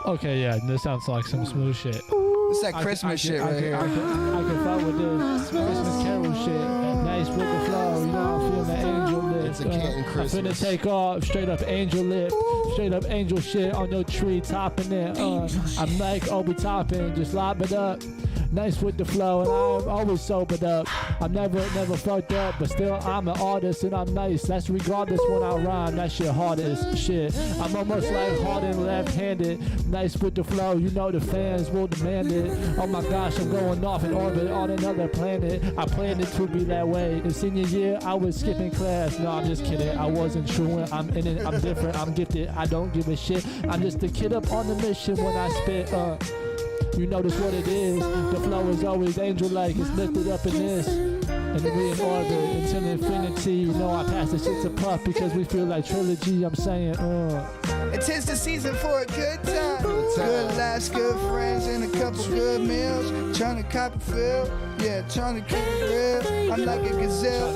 Okay, yeah, this sounds like some smooth shit. It's that Christmas shit right here. I can fuck with this Christmas Carol shit. Nice with the flow, you know, I'm feeling the angel lip. It's a Canton I'm Christmas. finna take off, straight up angel lip. Straight up angel shit on your tree, topping it. I'm like Obi Toppin, just lob it up. Nice with the flow, and I'm always sobered up. I'm never fucked up, but still I'm an artist and I'm nice. That's regardless when I rhyme, that shit hard as shit. I'm almost like hard and left-handed. Nice with the flow, you know the fans will demand it. Oh my gosh, I'm going off in orbit on another planet. I planned it to be that way. In senior year, I was skipping class. No, I'm just kidding. I wasn't true. I'm in it. I'm different. I'm gifted. I don't give a shit. I'm just a kid up on the mission when I spit. You notice what it is. The flow is always angel-like. It's lifted up in this. And then we in orbit until infinity. You know I pass the shit to Puff because we feel like trilogy. I'm saying, It is the season for a good time. Good laughs, good friends, and a couple good meals. Trying to cop a feel, yeah, trying to keep it real. I'm like a gazelle.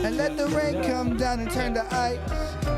And let the rain come down and turn to ice.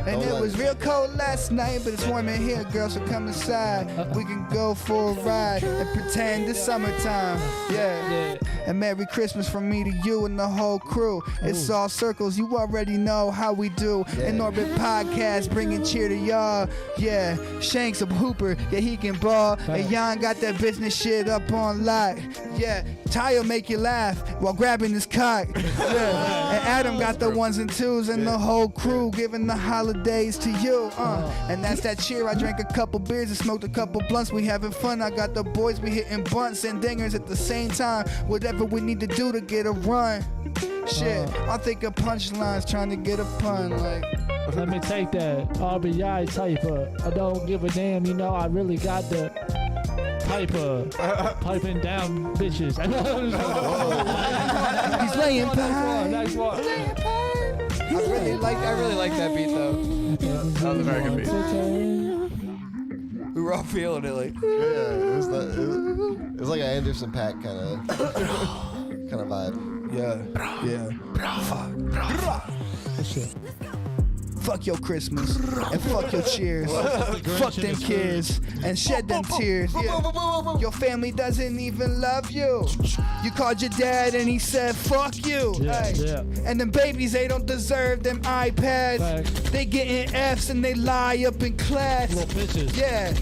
And it was real cold last night, but it's warm in here, girl, so come inside. We can go for a ride and pretend it's summertime. Yeah. And Merry Christmas from me to you and the whole crew. It's all circles, you already know how we do. In Orbit Podcast, bringing cheer to y'all. Yeah, Shanks a hooper, yeah, he can ball. And Jan got that business shit up on lock. Yeah, Ty'll make you laugh while grabbing his cock. Yeah, and Adam got the ones and twos and the whole crew giving the holidays to you. And that's that cheer. I drank a couple beers and smoked a couple blunts. We having fun. I got the boys, we hitting bunts and dingers at the same time. Whatever we need to do to get a run. Shit, I think of punchlines trying to get a pun. Like, let me take that RBI typer. I don't give a damn, you know, I really got the piper. Piping down bitches. he's laying pie. Next one. I really like that beat though. That was a very good beat. We were all feeling it like. Yeah, it was like an Anderson .Paak kind of vibe. Yeah. Fuck your Christmas and fuck your cheers. Fuck them kids and shed them tears. Yeah. Your family doesn't even love you. You called your dad and he said fuck you. Hey. And them babies, they don't deserve them iPads. They getting F's and they lie up in class. Little bitches. Yeah.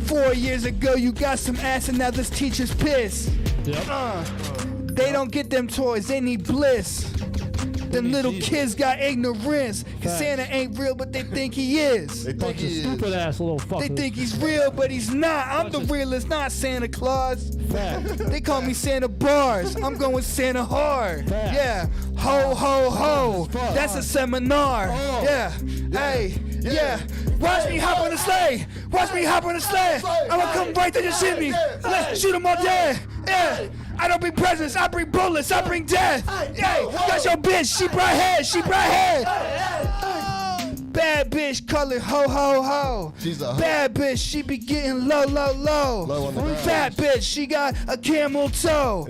4 years ago you got some ass and now this teacher's pissed. They don't get them toys, they need bliss. Them little kids got ignorance. Cause Santa ain't real, but they think he is. They think he is. Stupid ass little fucker. They think he's real, but he's not. I'm the realest, not Santa Claus. They call me Santa Bars. I'm going Santa Hard. Yeah. Ho, ho, ho. That's a seminar. Yeah. Hey. Yeah. Watch me hop on the sleigh. Watch me hop on the sleigh. I'ma come right to the chimney. Let's shoot them all dead. Yeah. I don't bring presents, I bring bullets, I bring death. Hey, that's your bitch, she brought head. Bad bitch, color ho ho ho. She's a hoe. Bad bitch, she be getting low. Low on the ground. Fat bitch, she got a camel toe.